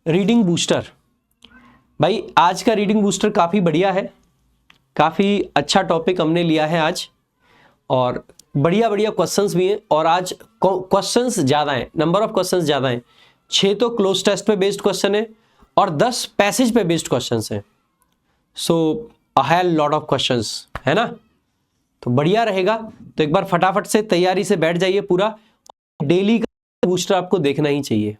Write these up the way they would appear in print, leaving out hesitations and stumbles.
Reading booster. भाई आज का रीडिंग बूस्टर काफ़ी बढ़िया है, काफ़ी अच्छा टॉपिक हमने लिया है आज, और बढ़िया बढ़िया क्वेश्चंस भी हैं। और आज क्वेश्चंस ज़्यादा हैं, नंबर ऑफ क्वेश्चंस ज़्यादा हैं। 6 तो क्लोज टेस्ट पे बेस्ड क्वेश्चन है और 10 पैसेज पे बेस्ड क्वेश्चंस हैं। सो अ हेल लॉट ऑफ क्वेश्चंस है ना, तो बढ़िया रहेगा। तो एक बार फटाफट से तैयारी से बैठ जाइए पूरा। डेली का बूस्टर आपको देखना ही चाहिए,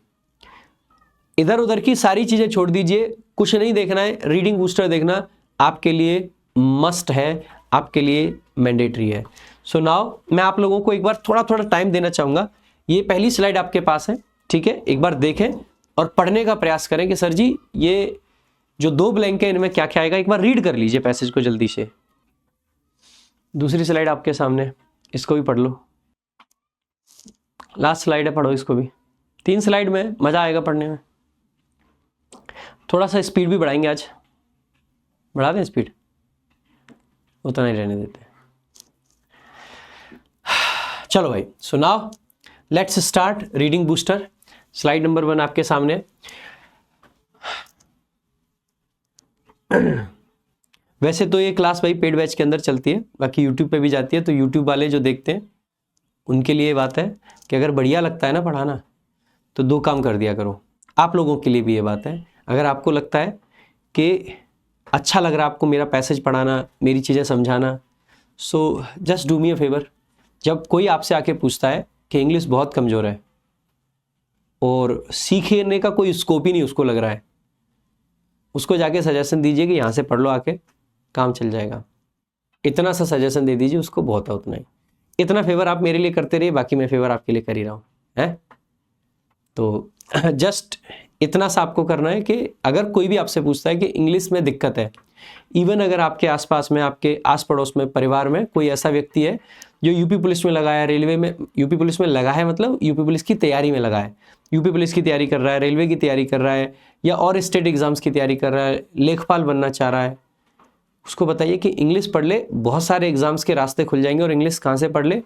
इधर उधर की सारी चीजें छोड़ दीजिए, कुछ नहीं देखना है, रीडिंग बूस्टर देखना आपके लिए मस्ट है, आपके लिए मैंडेटरी है। सो नाउ मैं आप लोगों को एक बार थोड़ा थोड़ा टाइम देना चाहूंगा। ये पहली स्लाइड आपके पास है, ठीक है, एक बार देखें और पढ़ने का प्रयास करें कि सर जी ये जो 2 ब्लैंक है इनमें क्या क्या आएगा। एक बार रीड कर लीजिए पैसेज को जल्दी से। दूसरी स्लाइड आपके सामने, इसको भी पढ़ लो। लास्ट स्लाइड है, पढ़ो इसको भी। 3 स्लाइड में मजा आएगा पढ़ने में। थोड़ा सा स्पीड भी बढ़ाएंगे आज, बढ़ा दें स्पीड, उतना ही रहने देते हैं। चलो भाई, so now let's start reading booster. Slide number 1 आपके सामने। वैसे तो ये क्लास भाई पेड बैच के अंदर चलती है, बाकी यूट्यूब पे भी जाती है, तो यूट्यूब वाले जो देखते हैं उनके लिए बात है कि अगर बढ़िया लगता है ना पढ़ाना तो 2 काम कर दिया करो। आप लोगों के लिए भी ये बात है, अगर आपको लगता है कि अच्छा लग रहा है आपको मेरा पैसेज पढ़ाना, मेरी चीज़ें समझाना, so just do me a favour. जब कोई आपसे आके पूछता है कि इंग्लिश बहुत कमज़ोर है और सीखने का कोई स्कोप ही नहीं उसको लग रहा है, उसको जाके सजेशन दीजिए कि यहाँ से पढ़ लो, आके काम चल जाएगा। इतना सा सजेशन दे दीजिए उसको, बहुत है उतना ही। इतना फेवर आप मेरे लिए करते रहिए, बाकी मैं फेवर आपके लिए कर ही रहा हूँ, है। तो जस्ट इतना सा आपको करना है कि अगर कोई भी आपसे पूछता है कि इंग्लिश में दिक्कत है, इवन अगर आपके आसपास में, आपके आस पड़ोस में, परिवार में कोई ऐसा व्यक्ति है जो यूपी पुलिस में लगा है, रेलवे में, यूपी पुलिस में लगा है मतलब यूपी पुलिस की तैयारी में लगा है, यूपी पुलिस की तैयारी कर रहा है, रेलवे की तैयारी कर रहा है, या और स्टेट एग्जाम्स की तैयारी कर रहा है, लेखपाल बनना चाह रहा है, उसको बताइए कि इंग्लिश पढ़ ले, बहुत सारे एग्जाम्स के रास्ते खुल जाएंगे। और इंग्लिश कहाँ से पढ़ ले,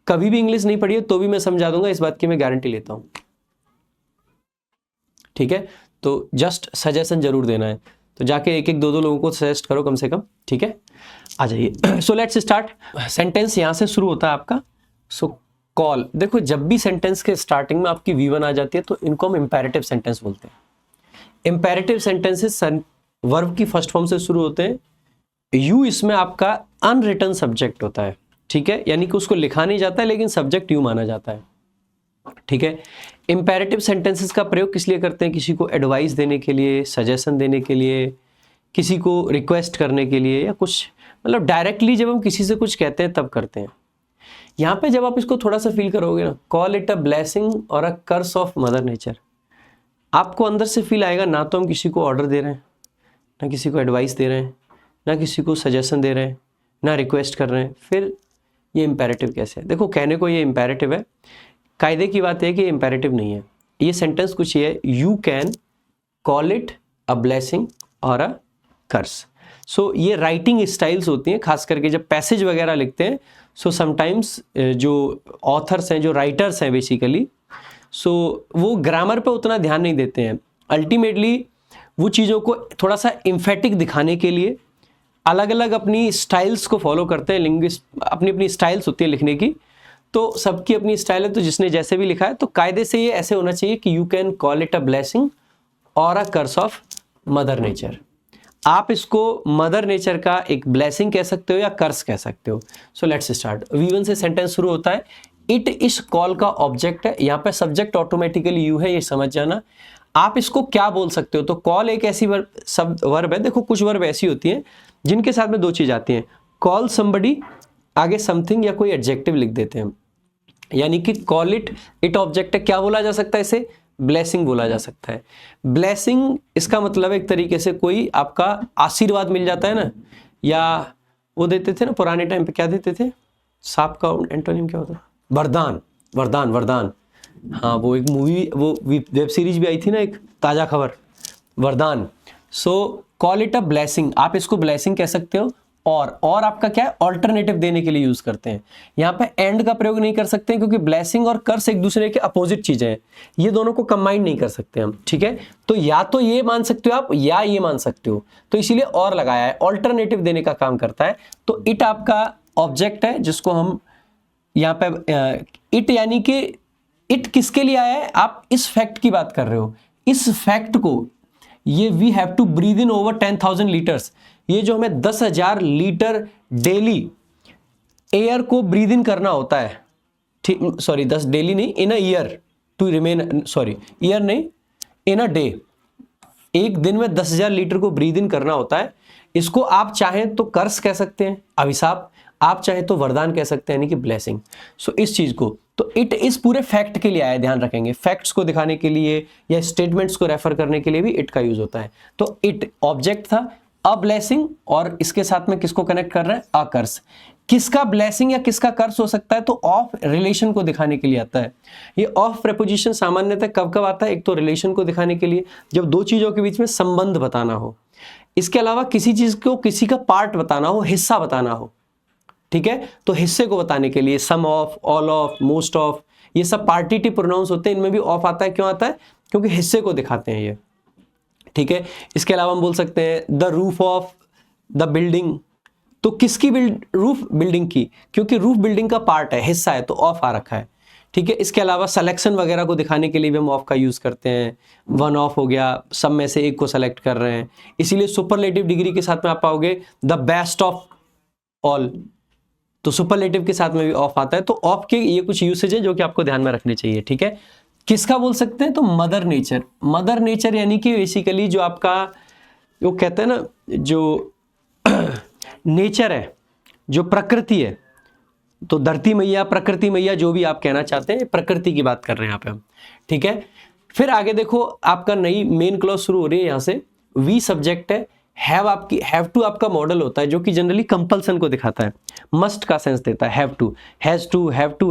कभी भी इंग्लिश नहीं पढ़ी है तो भी मैं समझा दूंगा, इस बात की मैं गारंटी लेता हूँ, ठीक है। तो जस्ट सजेशन जरूर देना है, तो जाके एक एक 2 लोगों को सजेस्ट करो कम से कम, ठीक है। आ जाइए, सो लेट्स स्टार्ट। सेंटेंस यहाँ से शुरू होता है आपका। सो कॉल, देखो जब भी सेंटेंस के स्टार्टिंग में आपकी V1 आ जाती है तो इनको हम इंपेरेटिव सेंटेंस बोलते हैं। इंपेरेटिव सेंटेंसेस वर्ब की फर्स्ट फॉर्म से शुरू होते हैं। यू इसमें आपका अनरिटन सब्जेक्ट होता है, ठीक है, यानी कि उसको लिखा नहीं जाता है लेकिन सब्जेक्ट यू माना जाता है, ठीक है। इंपेरेटिव सेंटेंसेस का प्रयोग किस लिए करते हैं? किसी को एडवाइस देने के लिए, सजेशन देने के लिए, किसी को रिक्वेस्ट करने के लिए, या कुछ मतलब डायरेक्टली जब हम किसी से कुछ कहते हैं तब करते हैं। यहाँ पे जब आप इसको थोड़ा सा फील करोगे ना, कॉल इट अ ब्लेसिंग और अ कर्स ऑफ मदर नेचर, आपको अंदर से फील आएगा ना तो हम किसी को ऑर्डर दे रहे हैं, ना किसी को एडवाइस दे रहे हैं, ना किसी को सजेशन दे रहे हैं, ना रिक्वेस्ट कर रहे हैं, फिर ये इंपेरेटिव कैसे है? देखो कहने को ये इंपेरेटिव है, कायदे की बात है कि ये इंपेरेटिव नहीं है। ये सेंटेंस कुछ ये है, you can call it a blessing और अ कर्स। सो ये राइटिंग स्टाइल्स होती हैं, खास करके जब पैसेज वगैरह लिखते हैं। सो समटाइम्स जो ऑथर्स हैं, जो राइटर्स हैं बेसिकली, सो वो ग्रामर पे उतना ध्यान नहीं देते हैं। अल्टीमेटली वो चीज़ों को थोड़ा सा इम्फेटिक दिखाने के लिए अलग अलग अपनी स्टाइल्स को फॉलो करते हैं। लिंग्विस्ट अपनी अपनी स्टाइल्स होती है लिखने की, तो सबकी अपनी स्टाइल है, तो जिसने जैसे भी लिखा है तो कायदे से ये ऐसे होना चाहिए कि you can call it a blessing और अ कर्स ऑफ मदर नेचर। आप इसको मदर नेचर का एक ब्लेसिंग कह सकते हो या कर्स कह सकते हो। So let's start. V1 से सेंटेंस शुरू होता है। इट इस कॉल का ऑब्जेक्ट है, यहाँ पे सब्जेक्ट ऑटोमेटिकली यू है, ये समझ जाना। आप इसको क्या बोल सकते हो? तो कॉल एक ऐसी वर्ब है, देखो कुछ वर्ब ऐसी होती हैं जिनके साथ में 2 चीज आती हैं, कॉल समबडी, आगे समथिंग या कोई एडजेक्टिव लिख देते हैं, यानी कि कॉल इट ऑब्जेक्ट है, क्या बोला जा सकता है इसे? ब्लेसिंग बोला जा सकता है। ब्लेसिंग इसका मतलब एक तरीके से कोई आपका आशीर्वाद मिल जाता है ना, या वो देते थे ना पुराने टाइम पे, क्या देते थे? सांप का एंटोनिम क्या होता है? वरदान, वरदान, वरदान। हाँ, वो एक मूवी, वो वेब सीरीज भी आई थी ना एक, ताजा खबर, वरदान। सो कॉल इट अ ब्लेसिंग, आप इसको ब्लेसिंग कह सकते हो और आपका क्या है, ऑल्टरनेटिव देने के लिए यूज करते हैं। यहाँ पे एंड का प्रयोग नहीं कर सकते हैं क्योंकि ब्लेसिंग और कर्स एक दूसरे के अपोजिट चीजें हैं, ये दोनों को कंबाइन नहीं कर सकते हम, ठीक है। तो या तो ये मान सकते हो आप या ये मान सकते हो, तो इसीलिए और लगाया है, ऑल्टरनेटिव देने का काम करता है। तो इट आपका ऑब्जेक्ट है जिसको हम यहाँ पे इट यानी कि इट किसके लिए आया है, आप इस फैक्ट की बात कर रहे हो, इस फैक्ट को, ये we have to breathe in over 10,000 litres, ये जो हमें 10,000 लीटर डेली एयर को ब्रीद इन करना होता है, ठीक, सॉरी 10 डेली नहीं, in a year to remain, sorry year नहीं, इन अ डे, एक दिन में 10,000 लीटर को ब्रीद इन करना होता है। इसको आप चाहें तो कर्स कह सकते हैं, अभिशाप, आप चाहें तो वरदान कह सकते हैं, यानी कि ब्लेसिंग। सो इस चीज को, तो इट इस पूरे फैक्ट के लिए आया, ध्यान रखेंगे, फैक्ट्स को दिखाने के लिए या स्टेटमेंट्स को रेफर करने के लिए भी इट का यूज होता है। तो इट ऑब्जेक्ट था, अ ब्लेसिंग, और इसके साथ में किसको कनेक्ट कर रहा है, अ कर्स। किसका ब्लेसिंग या किसका कर्स हो सकता है, तो ऑफ रिलेशन को दिखाने के लिए आता है। ये ऑफ प्रेपोजिशन सामान्यतः कब कब आता है, एक तो रिलेशन को दिखाने के लिए, जब दो चीजों के बीच में संबंध बताना हो, इसके अलावा किसी चीज को किसी का पार्ट बताना हो, हिस्सा बताना हो, ठीक है, तो हिस्से को बताने के लिए some of, all of, most of, ये सब पार्टिटिव प्रोनाउंस होते हैं, इनमें भी ऑफ आता है। क्यों आता है, क्योंकि हिस्से को दिखाते हैं ये, ठीक है। इसके अलावा हम बोल सकते हैं the roof of the building, तो किसकी रूफ, बिल्डिंग की, क्योंकि रूफ बिल्डिंग का पार्ट है, हिस्सा है, तो ऑफ आ रखा है, ठीक है। इसके अलावा सिलेक्शन वगैरह को दिखाने के लिए भी हम ऑफ का यूज करते हैं, वन ऑफ हो गया, सब में से एक को सेलेक्ट कर रहे हैं, इसीलिए सुपरलेटिव डिग्री के साथ में आप पाओगे द बेस्ट ऑफ ऑल, तो सुपरलेटिव के साथ में भी ऑफ आता है। तो ऑफ के ये कुछ यूसेज है जो कि आपको ध्यान में रखने चाहिए, ठीक है। किसका बोल सकते हैं, तो मदर नेचर, मदर नेचर यानी कि बेसिकली जो आपका, वो कहते हैं ना, जो नेचर है, जो प्रकृति है, तो धरती मैया, प्रकृति मैया, जो भी आप कहना चाहते हैं, प्रकृति की बात कर रहे हैं यहाँ पे हम, ठीक है। फिर आगे देखो, आपका नई मेन क्लॉज शुरू हो रही है, यहाँ से वी सब्जेक्ट है, हैव टू आपका मॉडल होता है जो कि जनरली कंपल्सन को दिखाता है, मस्ट का सेंस देता है, have to, has to, have to,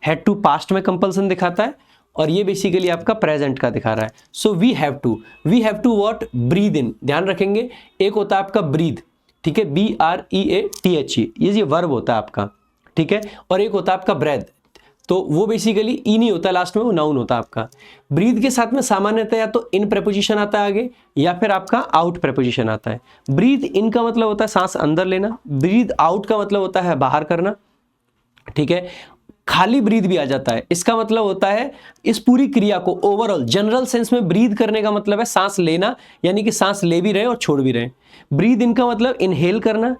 had to past में कंपल्सन दिखाता है, और ये बेसिकली आपका प्रेजेंट का दिखा रहा है। So we have to what, breathe in, ध्यान रखेंगे, एक होता है आपका ब्रीद, ठीक है, BREATHE, ये वर्ब होता है आपका, ठीक है, और एक होता है आपका ब्रेथ, तो वो बेसिकली ई नहीं होता लास्ट में, वो नाउन होता है आपका। ब्रीद के साथ में सामान्यतः या तो इन प्रेपोजिशन आता है आगे, या फिर आपका आउट प्रेपोजिशन आता है। ब्रीद इन का मतलब होता है सांस अंदर लेना, ब्रीद आउट का मतलब होता है बाहर करना, ठीक है। खाली ब्रीद भी आ जाता है, इसका मतलब होता है इस पूरी क्रिया को ओवरऑल जनरल सेंस में ब्रीद करने का मतलब है सांस लेना, यानी कि सांस ले भी रहे और छोड़ भी रहे। ब्रीद इन का मतलब इनहेल करना,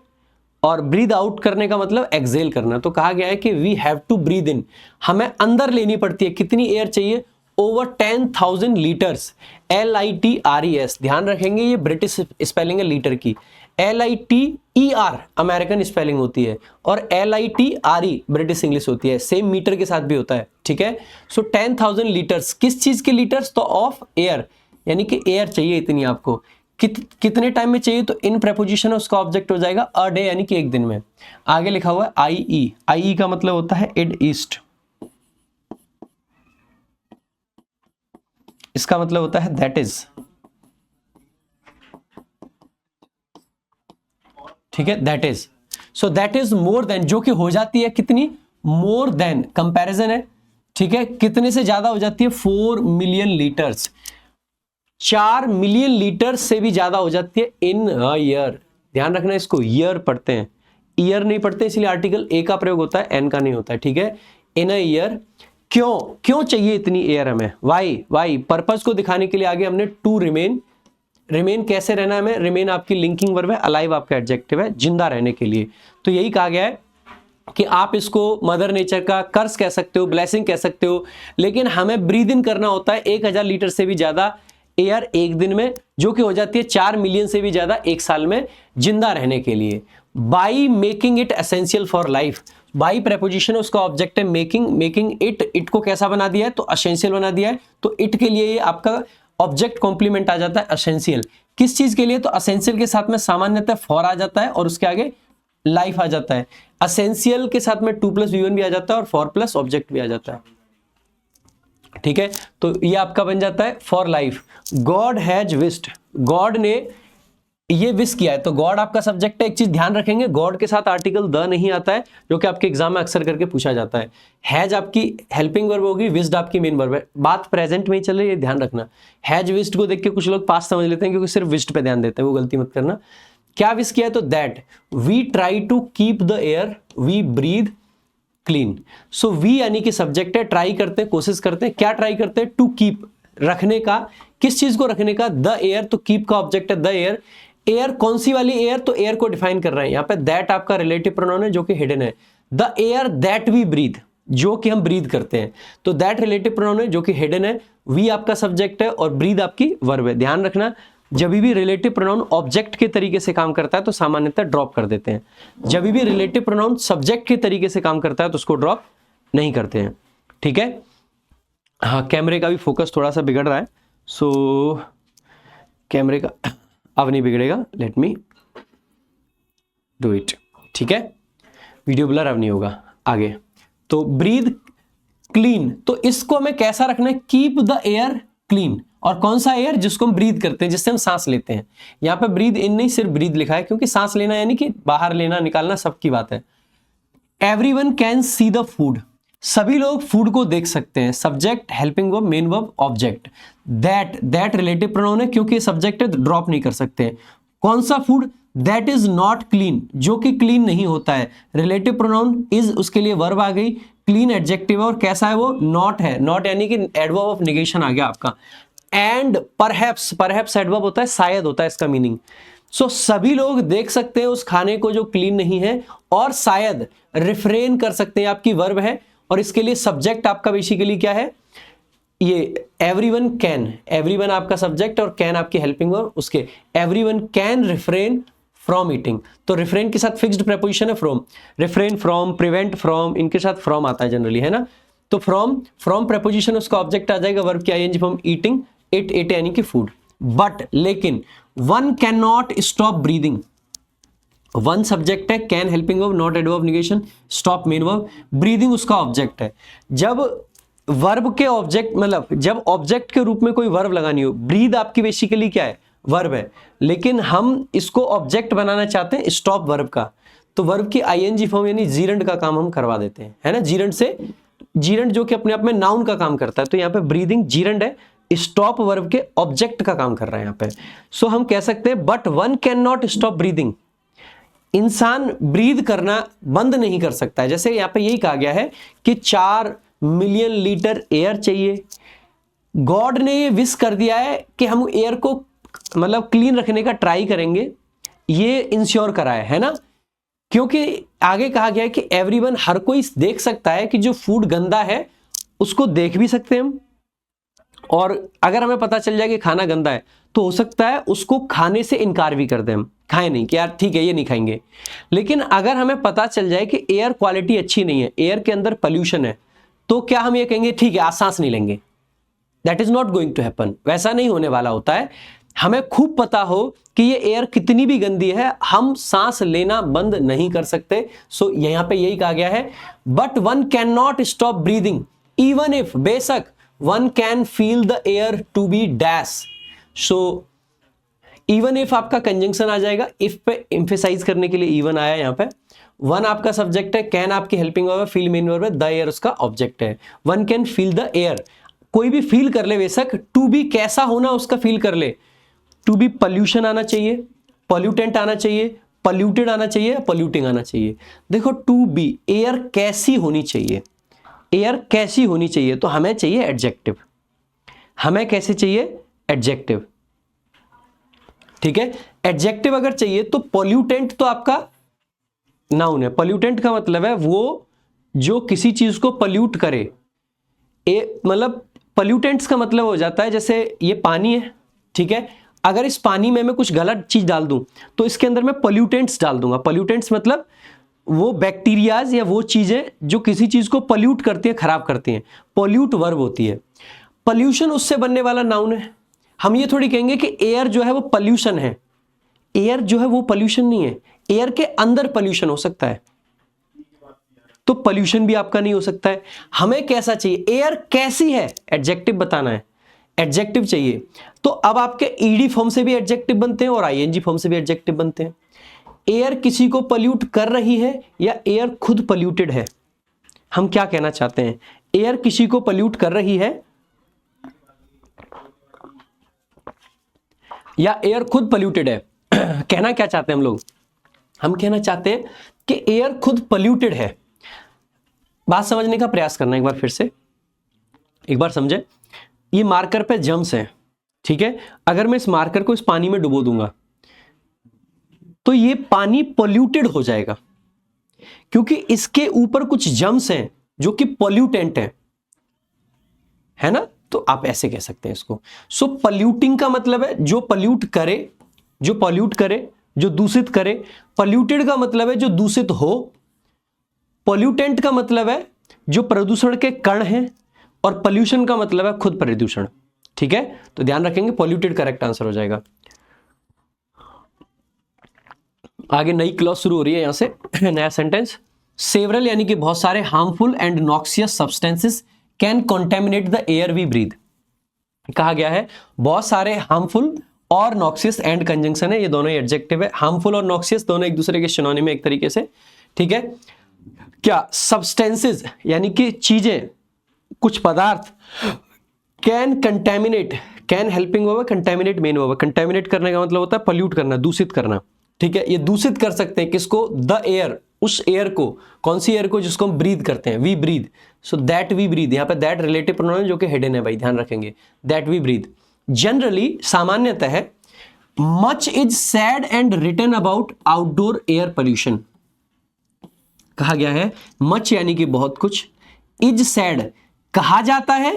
और ब्रीद आउट करने का मतलब एक्सेल करना। तो कहा गया है कि we have to breathe in, हमें अंदर लेनी पड़ती है, कितनी एयर चाहिए, ओवर 10,000 लीटर्स, LITRES, ध्यान रखेंगे ये ब्रिटिश स्पेलिंग है लीटर की, LITER अमेरिकन स्पेलिंग होती है, और LITRE ब्रिटिश इंग्लिश होती है, सेम मीटर के साथ भी होता है, ठीक है। सो 10,000 लीटर्स, किस चीज के लीटर्स, तो ऑफ एयर, यानी कि एयर चाहिए इतनी आपको, कितने टाइम में चाहिए, तो इन प्रेपोजिशन उसका ऑब्जेक्ट हो जाएगा अ डे, यानी कि एक दिन में। आगे लिखा हुआ है IE का मतलब होता है इड ईस्ट, इसका मतलब होता है दैट इज, ठीक है, that is. So that is more than, जो कि हो जाती है कितनी, मोर देन, कंपैरिजन है, ठीक है, कितने से ज्यादा हो जाती है, 4 मिलियन लीटर्स, 4 मिलियन लीटर से भी ज्यादा हो जाती है इन अ ईयर। ध्यान रखना, इसको ईयर पढ़ते हैं, ईयर नहीं पढ़ते, इसलिए आर्टिकल ए का प्रयोग होता है, एन का नहीं होता है, ठीक है। इन अ ईयर, क्यों चाहिए इतनी एयर हमें, वाई पर्पस को दिखाने के लिए आगे हमने टू रिमेन कैसे रहना है हमें, रिमेन आपकी लिंकिंग वर्ब है, अलाइव आपका एडजेक्टिव है, जिंदा रहने के लिए। तो यही कहा गया है कि आप इसको मदर नेचर का कर्स कह सकते हो, ब्लेसिंग कह सकते हो, लेकिन हमें ब्रीद इन करना होता है 1000 लीटर से भी ज्यादा एयर एक दिन में, जो कि हो जाती है 4 मिलियन से भी ज्यादा एक साल में, जिंदा रहने के लिए। By making it essential for life, by preposition उसका ऑब्जेक्ट है मेकिंग इट को कैसा बना दिया है, तो एसेंशियल बना दिया है। तो इट के लिए ये आपका ऑब्जेक्ट कॉम्प्लीमेंट आ जाता है एसेंशियल, किस चीज के लिए, तो एसेंशियल के साथ में सामान्यतः फॉर आ जाता है और उसके आगे लाइफ आ जाता है। एसेंशियल के साथ में 2+V1 भी आ जाता है और फॉर प्लस ऑब्जेक्ट भी आ जाता है, ठीक है। तो ये आपका बन जाता है for life. God has wished, God ने ये विश किया है, तो गॉड आपका सब्जेक्ट है। एक चीज ध्यान रखेंगे, गॉड के साथ आर्टिकल द नहीं आता है, जो कि आपके एग्जाम में अक्सर करके पूछा जाता है। हैज आपकी हेल्पिंग वर्ब होगी, विश्ड आपकी मेन वर्ब है। बात प्रेजेंट में ही चल रही है, ध्यान रखना। हैज विश्ड को देख के कुछ लोग पास्ट समझ लेते हैं, क्योंकि सिर्फ विश्ड पे ध्यान देते हैं, वो गलती मत करना। क्या विश किया है, तो that we try to keep the air we breathe clean. So we यानी कि सब्जेक्ट है, ट्राई करते हैं, कोशिश करते हैं। क्या ट्राई करते हैं, टू कीप, रखने का। किस चीज को रखने का, द एयर, तो कीप का ऑब्जेक्ट है द एयर। एयर कौन सी वाली एयर, तो एयर को डिफाइन कर रहे हैं यहाँ पे। दैट आपका रिलेटिव प्रोनाउन है जो कि हिडन है। The air that we breathe, जो कि हम ब्रीथ करते हैं, तो दैट रिलेटिव प्रोनाउन है जो कि हिडन है। वी आपका सब्जेक्ट है और ब्रीथ आपकी वर्ब है। ध्यान रखना, जब भी रिलेटिव प्रोनाउन ऑब्जेक्ट के तरीके से काम करता है तो सामान्यतः ड्रॉप कर देते हैं। जब भी रिलेटिव प्रोनाउन सब्जेक्ट के तरीके से काम करता है तो उसको ड्रॉप नहीं करते हैं। ठीक है। हाँ, कैमरे का भी फोकस थोड़ा सा बिगड़ रहा है, सो कैमरे का अब नहीं बिगड़ेगा, लेट मी डू इट। ठीक है, वीडियो ब्लर अब नहीं होगा आगे। तो ब्रीथ क्लीन, तो इसको हमें कैसा रखना है, कीप द एयर क्लीन। और कौन सा एयर, जिसको हम ब्रीथ करते हैं, जिससे हम सांस लेते हैं। यहाँ पे ब्रीथ इन नहीं, सिर्फ ब्रीथ लिखा है, क्योंकि सांस लेना यानी कि बाहर लेना निकालना सबकी बात है। Everyone can see the food, सभी लोग फूड को देख सकते हैं। Subject, helping verb, main verb, object. That relative pronoun है, क्योंकि सब्जेक्ट है तो ड्रॉप नहीं कर सकते। कौन सा food, that is not clean, जो कि क्लीन नहीं होता है। रिलेटिव प्रोनाउन इज, उसके लिए वर्ब आ गई। क्लीन एडजेक्टिव है, और कैसा है वो, नॉट है। नॉट यानी कि एडवर्ब ऑफ नेगेशन आ गया आपका। एंड परहैप्स, परहैप्स एडवर्ब होता है, शायद होता है इसका मीनिंग। सो सभी लोग देख सकते हैं उस खाने को जो क्लीन नहीं है, और शायद रिफ्रेन कर सकते हैं, आपकी वर्ब है। और इसके लिए सब्जेक्ट आपका बेसिकली क्या है, ये एवरीवन कैन, एवरीवन आपका सब्जेक्ट और कैन आपकी हेल्पिंग वर्ब। उसके everyone can refrain from eating, तो रिफ्रेन के साथ फिक्स्ड प्रेपोजिशन है from. Refrain from, prevent from, इनके साथ फ्रॉम आता है जनरली, है ना। तो फ्रॉम प्रेपोजिशन उसका ऑब्जेक्ट आ जाएगा, वर्ब की आईएनजी फॉर्म ईटिंग, इट यानी कि फूड। बट लेकिन one can not stop breathing, one subject है, can helping verb, not adverb of negation, stop main verb, breathing उसका ऑब्जेक्ट है। जब वर्ब के ऑब्जेक्ट, मतलब जब ऑब्जेक्ट के रूप में कोई वर्ब लगानी हो, ब्रीद आपकी बेसिकली क्या है, वर्ब है, लेकिन हम इसको ऑब्जेक्ट बनाना चाहते हैं स्टॉप वर्ब का, तो वर्ब की आईएनजी फॉर्म यानी जीरंड का काम हम करवा देते हैं, है ना। जीरंड से, जीरंड जो कि अपने आप में नाउन का काम करता है, तो यहाँ पे ब्रीदिंग जीरंड है, स्टॉप वर्ब के ऑब्जेक्ट का काम कर रहा है यहाँ पे। सो हम कह सकते हैं but one can not stop breathing, इंसान ब्रीद करना बंद नहीं कर सकता है। जैसे यहाँ पे यही कहा गया है कि 4 मिलियन लीटर एयर चाहिए। गॉड ने ये विश कर दिया है कि हम एयर को मतलब क्लीन रखने का ट्राई करेंगे, ये इंश्योर करा है ना। क्योंकि आगे कहा गया है कि एवरीवन, हर कोई देख सकता है कि जो फूड गंदा है उसको देख भी सकते हैं हम, और अगर हमें पता चल जाए कि खाना गंदा है तो हो सकता है उसको खाने से इनकार भी कर दें, हम खाएं नहीं कि यार ठीक है ये नहीं खाएंगे। लेकिन अगर हमें पता चल जाए कि एयर क्वालिटी अच्छी नहीं है, एयर के अंदर पोल्यूशन है, तो क्या हम ये कहेंगे ठीक है आज सांस नहीं लेंगे? That is not going to happen, वैसा नहीं होने वाला होता है। हमें खूब पता हो कि ये एयर कितनी भी गंदी है, हम सांस लेना बंद नहीं कर सकते। सो यहां पे यही कहा गया है, but one can not stop breathing even if, बेशक one can feel the air to be dash. So even if आपका कंजंक्शन आ जाएगा, इफ पे एम्फेसाइज करने के लिए इवन आया यहाँ पे। वन आपका सब्जेक्ट है, कैन आपकी हेल्पिंग वर्ब है, फील मेन वर्ब है, द एयर उसका ऑब्जेक्ट है। One can feel the air, कोई भी फील कर ले बेशक। टू बी कैसा होना उसका फील कर ले, टू बी पॉल्यूशन आना चाहिए, पॉल्यूटेंट आना चाहिए, पॉल्यूटेड आना चाहिए, पॉल्यूटिंग आना चाहिए। देखो टू बी, एयर कैसी होनी चाहिए, एयर कैसी होनी चाहिए, तो हमें चाहिए एडजेक्टिव। हमें कैसे चाहिए? एडजेक्टिव, ठीक है। एडजेक्टिव अगर चाहिए तो पॉल्यूटेंट तो आपका नाउन है। पॉल्यूटेंट का मतलब है वो जो किसी चीज को पॉल्यूट करे। मतलब पॉल्यूटेंट्स का मतलब हो जाता है, जैसे ये पानी है, ठीक है, अगर इस पानी में मैं कुछ गलत चीज डाल दूं तो इसके अंदर मैं पॉल्यूटेंट्स डाल दूंगा। पॉल्यूटेंट्स मतलब वो बैक्टीरियाज या वो चीजें जो किसी चीज को पॉल्यूट करती है, खराब करती हैं। पॉल्यूट वर्ब होती है। पॉल्यूशन उससे बनने वाला नाउन है। हम ये थोड़ी कहेंगे कि एयर जो है वो पॉल्यूशन है, एयर जो है वो पॉल्यूशन नहीं है। एयर के अंदर पॉल्यूशन हो सकता है, तो पॉल्यूशन भी आपका नहीं हो सकता है। हमें कैसा चाहिए? एयर कैसी है, एडजेक्टिव बताना है। एडजेक्टिव चाहिए, तो अब आपके ईडी फॉर्म से भी एडजेक्टिव बनते हैं और आईएनजी फॉर्म से भी एडजेक्टिव बनते हैं। एयर किसी को पल्यूट कर रही है या एयर खुद पल्यूटेड है? हम क्या कहना चाहते हैं? एयर किसी को पल्यूट कर रही है या एयर खुद पल्यूटेड है? कहना क्या चाहते हैं हम लोग? हम कहना चाहते हैं कि एयर खुद पल्यूटेड है। बात समझने का प्रयास करना एक बार फिर से, एक बार समझे। ये मार्कर पे जम्स हैं, ठीक है। अगर मैं इस मार्कर को इस पानी में डुबो दूंगा तो ये पानी पोल्यूटेड हो जाएगा, क्योंकि इसके ऊपर कुछ जम्स हैं जो कि पोल्यूटेंट है ना। तो आप ऐसे कह सकते हैं इसको। सो पोल्यूटिंग का मतलब है जो पोल्यूट करे, जो पोल्यूट करे, जो दूषित करे। पोल्यूटेड का मतलब है जो दूषित हो। पोल्यूटेंट का मतलब है जो प्रदूषण के कण हैं, और पोल्यूशन का मतलब है खुद प्रदूषण, ठीक है। तो ध्यान रखेंगे, पोल्यूटेड करेक्ट आंसर हो जाएगा। आगे नई क्लॉज शुरू हो रही है यहां से, नया सेंटेंस। सेवरल यानी कि बहुत सारे harmful and noxious substances can contaminate the air we breathe. कहा गया है बहुत सारे हार्मफुल और नॉक्सियस, एंड कंजंक्शन है, ये दोनों ही एडजेक्टिव है। हार्मफुल और नॉक्सियस दोनों एक दूसरे के सिनोनिम है एक तरीके से, ठीक है। क्या सब्सटेंसेस यानी कि चीजें, कुछ पदार्थ, can contaminate, can helping verb, contaminate main verb. Contaminate करने का मतलब होता है पल्यूट करना, दूषित करना, ठीक है। ये दूषित कर सकते हैं किसको? द एयर, उस एयर को। कौन सी एयर को? जिसको हम ब्रीथ करते हैं, we breathe. So that we breathe, यहां पे दैट रिलेटिव प्रोनाउन है जो कि हिडन है भाई, ध्यान रखेंगे। That we breathe. जनरली, सामान्यतः, much is said and written about outdoor air pollution. कहा गया है मच यानी कि बहुत कुछ, इज सैड कहा जाता है,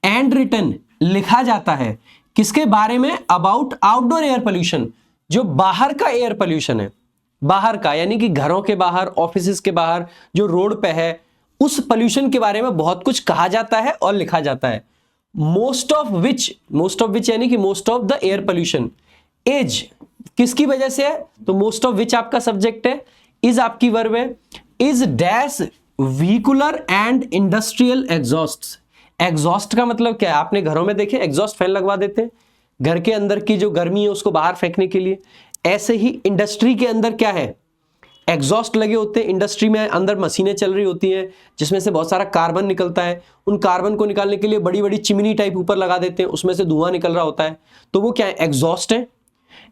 एंड रिटन लिखा जाता है, किसके बारे में? अबाउट आउटडोर एयर पोल्यूशन, जो बाहर का एयर पोल्यूशन है। बाहर का यानी कि घरों के बाहर, ऑफिसेस के बाहर, जो रोड पे है, उस पोल्यूशन के बारे में बहुत कुछ कहा जाता है और लिखा जाता है। मोस्ट ऑफ विच यानी कि most of the air pollution is किसकी वजह से है? तो मोस्ट ऑफ विच आपका सब्जेक्ट है, इज आपकी वर्ब है। Is dash vehicular and industrial exhaust. Exhaust का मतलब क्या है? आपने घरों में देखे एग्जॉस्ट फैन लगवा देते हैं घर के अंदर की जो गर्मी है उसको बाहर फेंकने के लिए। ऐसे ही इंडस्ट्री के अंदर क्या है? एग्जॉस्ट लगे होते हैं। इंडस्ट्री में अंदर मशीनें चल रही होती हैं जिसमें से बहुत सारा कार्बन निकलता है। उन कार्बन को निकालने के लिए बड़ी बड़ी चिमनी टाइप ऊपर लगा देते हैं, उसमें से धुआं निकल रहा होता है, तो वो क्या है? एग्जॉस्ट है।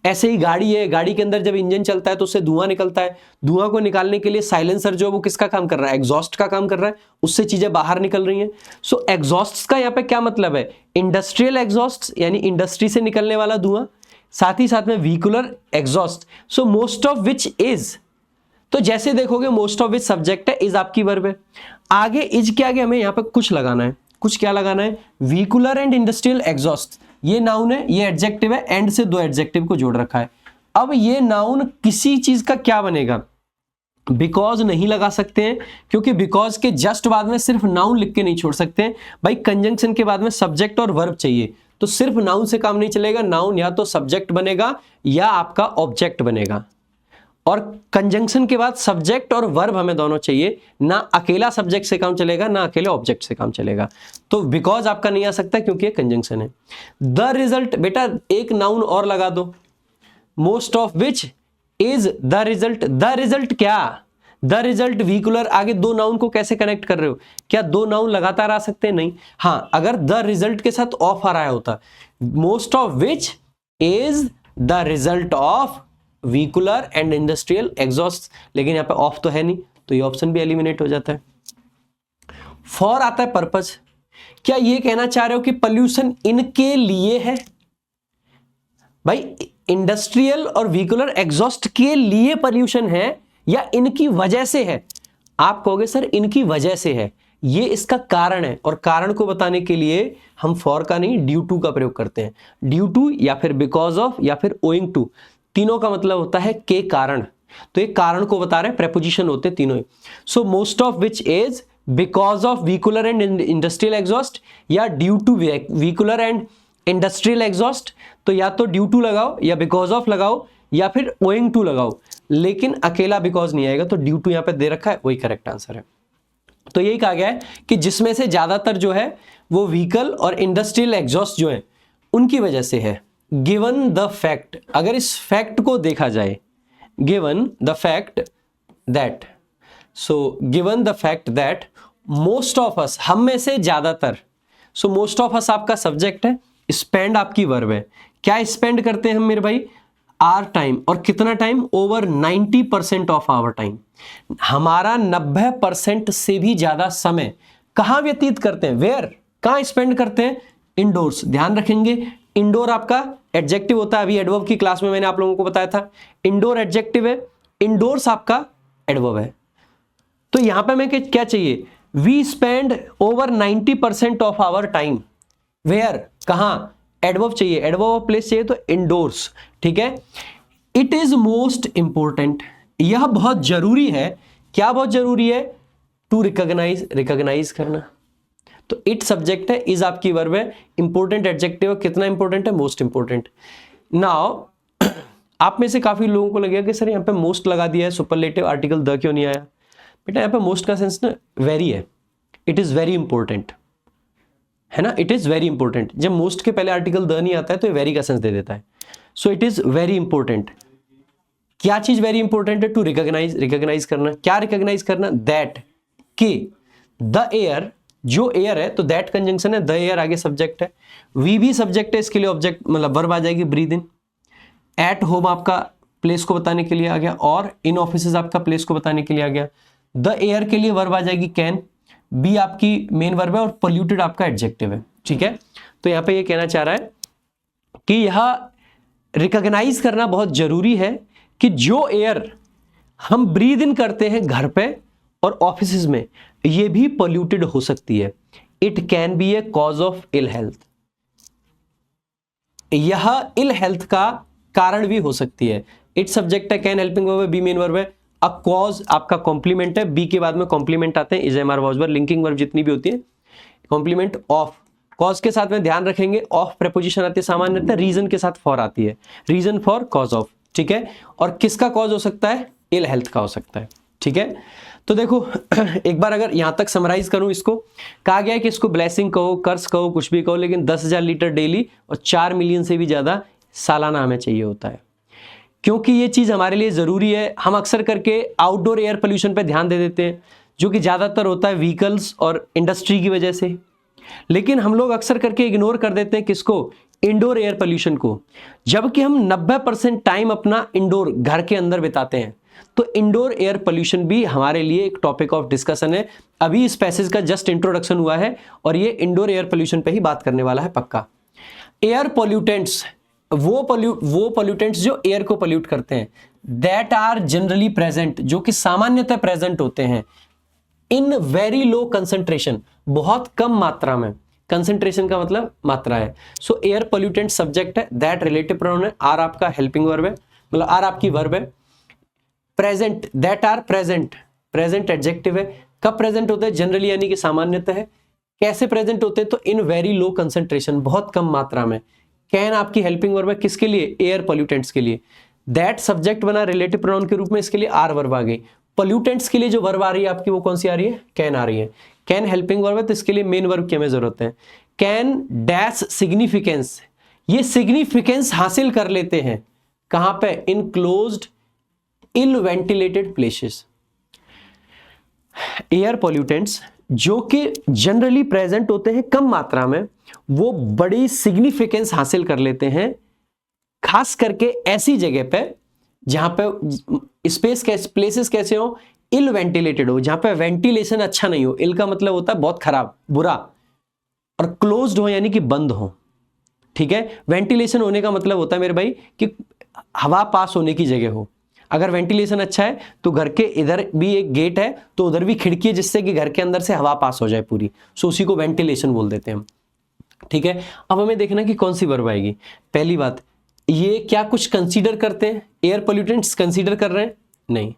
ऐसे ही गाड़ी है, गाड़ी के अंदर जब इंजन चलता है तो उससे धुआं निकलता है। धुआं को निकालने के लिए साइलेंसर जो है वो किसका काम कर रहा है? एग्जॉस्ट का काम कर रहा है, उससे चीजें बाहर निकल रही हैं। सो एग्जॉस्ट का यहाँ पे क्या मतलब है? इंडस्ट्रियल एग्जॉस्ट यानी इंडस्ट्री से निकलने वाला धुआं, साथ ही साथ में vehicular exhaust. So most of which is, तो जैसे देखोगे मोस्ट ऑफ विच सब्जेक्ट है, इज आपकी वर्ब है। आगे इज के आगे हमें यहाँ पे कुछ लगाना है। कुछ क्या लगाना है? Vehicular and industrial exhaust. ये नाउन है, ये एडजेक्टिव है, एंड से दो एडजेक्टिव को जोड़ रखा है। अब ये नाउन किसी चीज का क्या बनेगा? बिकॉज नहीं लगा सकते हैं, क्योंकि बिकॉज के जस्ट बाद में सिर्फ नाउन लिख के नहीं छोड़ सकते भाई। कंजंक्शन के बाद में सब्जेक्ट और वर्ब चाहिए, तो सिर्फ नाउन से काम नहीं चलेगा। नाउन या तो सब्जेक्ट बनेगा या आपका ऑब्जेक्ट बनेगा, और कंजंक्शन के बाद सब्जेक्ट और वर्ब हमें दोनों चाहिए। ना अकेला सब्जेक्ट से काम चलेगा, ना अकेले ऑब्जेक्ट से काम चलेगा। तो बिकॉज आपका नहीं आ सकता क्योंकि ये कंजंक्शन है। द रिजल्ट, बेटा एक नाउन और लगा दो। Most of which is the result. The result क्या? The result vehicular. आगे दो नाउन को कैसे कनेक्ट कर रहे हो? क्या दो नाउन लगातार आ सकते हैं? नहीं। हाँ, अगर द रिजल्ट के साथ ऑफ आ रहा होता, most of which is the result of vehicular and industrial exhaust, लेकिन यहां पे ऑफ तो है नहीं, तो ये ऑप्शन भी एलिमिनेट हो जाता है। फॉर आता है पर्पस। क्या ये कहना चाह रहे हो कि पोल्यूशन इनके लिए है? भाई इंडस्ट्रियल और व्हीकुलर एग्जॉस्ट के लिए पोल्यूशन है या इनकी वजह से है? आप कहोगे सर इनकी वजह से है, ये इसका कारण है, और कारण को बताने के लिए हम फॉर का नहीं ड्यू टू का प्रयोग करते हैं। ड्यू टू या फिर बिकॉज ऑफ या फिर ओइंग टू, तीनों का मतलब होता है के कारण। तो एक कारण को बता रहे हैं, प्रेपोजिशन होते हैं तीनों ही। So most of which is because of vehicular and industrial exhaust, या due to vehicular and industrial exhaust. तो या तो ड्यू टू लगाओ या बिकॉज ऑफ लगाओ या फिर ओइंग टू लगाओ, लेकिन अकेला बिकॉज नहीं आएगा। तो ड्यू टू यहां पे दे रखा है, वही करेक्ट आंसर है। तो यही कहा गया है कि जिसमें से ज्यादातर जो है वो व्हीकल और इंडस्ट्रियल एग्जॉस्ट जो है उनकी वजह से है। गिवन द फैक्ट, अगर इस फैक्ट को देखा जाए, given the fact that, so given the fact that most of us, हम में से ज्यादातर, सो मोस्ट ऑफ अस आपका सब्जेक्ट है, स्पेंड आपकी वर्ब है। क्या स्पेंड करते हैं हम मेरे भाई? आर टाइम, और कितना time? Over 90% of our time, हमारा 90% से भी ज्यादा समय कहां व्यतीत करते हैं? वेयर, कहां स्पेंड करते हैं? इंडोर्स। ध्यान रखेंगे, इंडोर आपका एडजेक्टिव होता है, अभी एडवर्ब की क्लास में मैंने आप लोगों को बताया था, इंडोर एडजेक्टिव है, इंडोर्स आपका एडवर्ब है। तो यहां पे मैं क्या चाहिए? We spend over 90% of our time, where, कहां? एडवर्ब चाहिए, एडवर्ब प्लेस चाहिए तो इंडोर्स, ठीक है। इट इज मोस्ट इंपॉर्टेंट, यह बहुत जरूरी है। क्या बहुत जरूरी है? टू रिकॉग्नाइज, रिकॉग्नाइज करना। तो इट सब्जेक्ट है, इज आपकी वर्ब है, इंपॉर्टेंट एडजेक्टिव, कितना इंपॉर्टेंट है? Most important. नाउ आप में से काफी लोगों को लगेगा कि सर यहाँ पे मोस्ट लगा दिया है, सुपरलेटिव आर्टिकल द क्यों नहीं आया? बेटा यहाँ पे मोस्ट का सेंस ना वेरी है, इट इज वेरी इंपॉर्टेंट, है ना, इट इज वेरी इंपॉर्टेंट। जब मोस्ट के पहले आर्टिकल द नहीं आता है तो ये वेरी का सेंस दे देता है। So it is very important. क्या चीज वेरी इंपॉर्टेंट है? टू रिकॉग्नाइज, रिकॉग्नाइज करना। क्या रिकॉग्नाइज करना? दैट, कि द एयर, जो एयर है, तो दैट कंजंक्शन है, द एयर आगे सब्जेक्ट है, वी भी सब्जेक्ट है, इसके लिए ऑब्जेक्ट मतलब वर्ब आ जाएगी ब्रीद इन। एट होम आपका प्लेस को बताने के लिए आ गया, और इन ऑफिसेज आपका प्लेस को बताने के लिए आ गया। द एयर के लिए वर्ब आ जाएगी कैन, बी आपकी मेन वर्ब है, और पोल्यूटेड आपका एडजेक्टिव है, ठीक है। तो यहां पे ये कहना चाह रहा है कि यह रिकॉग्नाइज करना बहुत जरूरी है कि जो एयर हम ब्रीद इन करते हैं घर पे और ऑफिसेज में, ये भी पोल्यूटेड हो सकती है। It can be a cause of ill health, यह इल हेल्थ का कारण भी हो सकती है। इट सब्जेक्ट है, कैन हेल्पिंग वर्ब है, बी मेन वर्ब है, अ कॉज आपका कॉम्प्लीमेंट है, बी के बाद में कॉम्प्लीमेंट आते हैं, is am are was verb, linking verb जितनी भी होती है, कॉम्प्लीमेंट ऑफ। कॉज के साथ में ध्यान रखेंगे ऑफ प्रेपोजिशन आती है, सामान्यतः रीजन के साथ फॉर आती है, रीजन फॉर कॉज ऑफ, ठीक है। और किसका कॉज हो सकता है? इल हेल्थ का हो सकता है, ठीक है। तो देखो एक बार अगर यहां तक समराइज करूं, इसको कहा गया है कि इसको ब्लेसिंग कहो, कर्स कहो, कुछ भी कहो, लेकिन 10,000 लीटर डेली और 4 मिलियन से भी ज्यादा सालाना हमें चाहिए होता है, क्योंकि ये चीज हमारे लिए जरूरी है। हम अक्सर करके आउटडोर एयर पोल्यूशन पे ध्यान दे देते हैं, जो कि ज्यादातर होता है व्हीकल्स और इंडस्ट्री की वजह से, लेकिन हम लोग अक्सर करके इग्नोर कर देते हैं किसको? इंडोर एयर पोल्यूशन को, जबकि हम 90% टाइम अपना इंडोर घर के अंदर बिताते हैं। तो इंडोर एयर पोल्यूशन भी हमारे लिए एक टॉपिक ऑफ डिस्कशन है। अभी इस पैसेज का जस्ट इंट्रोडक्शन हुआ है और ये इंडोर एयर पोल्यूशन पे ही बात करने वाला है पक्का। एयर पोल्यूटेंट्स, वो पोल्यूटेंट्स जो एयर को पोल्यूट करते हैं, दैट आर जनरली प्रेजेंट, जो कि सामान्यतः प्रेजेंट होते हैं, इन वेरी लो कंसंट्रेशन, बहुत कम मात्रा में। कंसंट्रेशन का मतलब मात्रा है। सो एयर पोल्यूटेंट सब्जेक्ट है, दैट रिलेटिव प्रोनाउन है, आर आपका हेल्पिंग वर्ब है, मतलब आर आपकी वर्ब है। Present, that are present, present adjective है। कब प्रेजेंट होते हैं? जनरली यानी कि सामान्यतः है। कैसे प्रेजेंट होते हैं? तो इन वेरी लो कंसंट्रेशन, बहुत कम मात्रा में। कैन आपकी हेल्पिंग वर्ब है, किसके लिए? एयर पोल्यूटेंट्स के लिए। दैट सब्जेक्ट बना रिलेटिव प्रोनाउन के रूप में, इसके लिए आर वर्ब आ गई। पोल्यूटेंट्स के लिए जो वर्ब आ रही है आपकी, वो कौन सी आ रही है? कैन आ रही है। कैन हेल्पिंग वर्ब है, तो इसके लिए मेन वर्ब की हमें जरूरत है। कैन डैश सिग्निफिकेंस, ये सिग्निफिकेंस हासिल कर लेते हैं कहां पे? In closed ill ventilated places. Air pollutants जो कि जनरली प्रेजेंट होते हैं कम मात्रा में, वो बड़ी सिग्निफिकेंस हासिल कर लेते हैं, खास करके ऐसी जगह पे जहां पे स्पेस कैसे, प्लेसेस कैसे हो? इल वेंटिलेटेड हो, जहां पे वेंटिलेशन अच्छा नहीं हो। इल का मतलब होता है बहुत खराब, बुरा, और क्लोज्ड हो यानी कि बंद हो, ठीक है। वेंटिलेशन होने का मतलब होता है मेरे भाई कि हवा पास होने की जगह हो। अगर वेंटिलेशन अच्छा है तो घर के इधर भी एक गेट है तो उधर भी खिड़की है, जिससे कि घर के अंदर से हवा पास हो जाए पूरी। सो उसी को वेंटिलेशन बोल देते हैं हम, ठीक है। अब हमें देखना कि कौन सी वर्ब आएगी। पहली बात, ये क्या कुछ कंसीडर करते हैं? एयर पोल्यूटेंट्स कंसीडर कर रहे हैं? नहीं।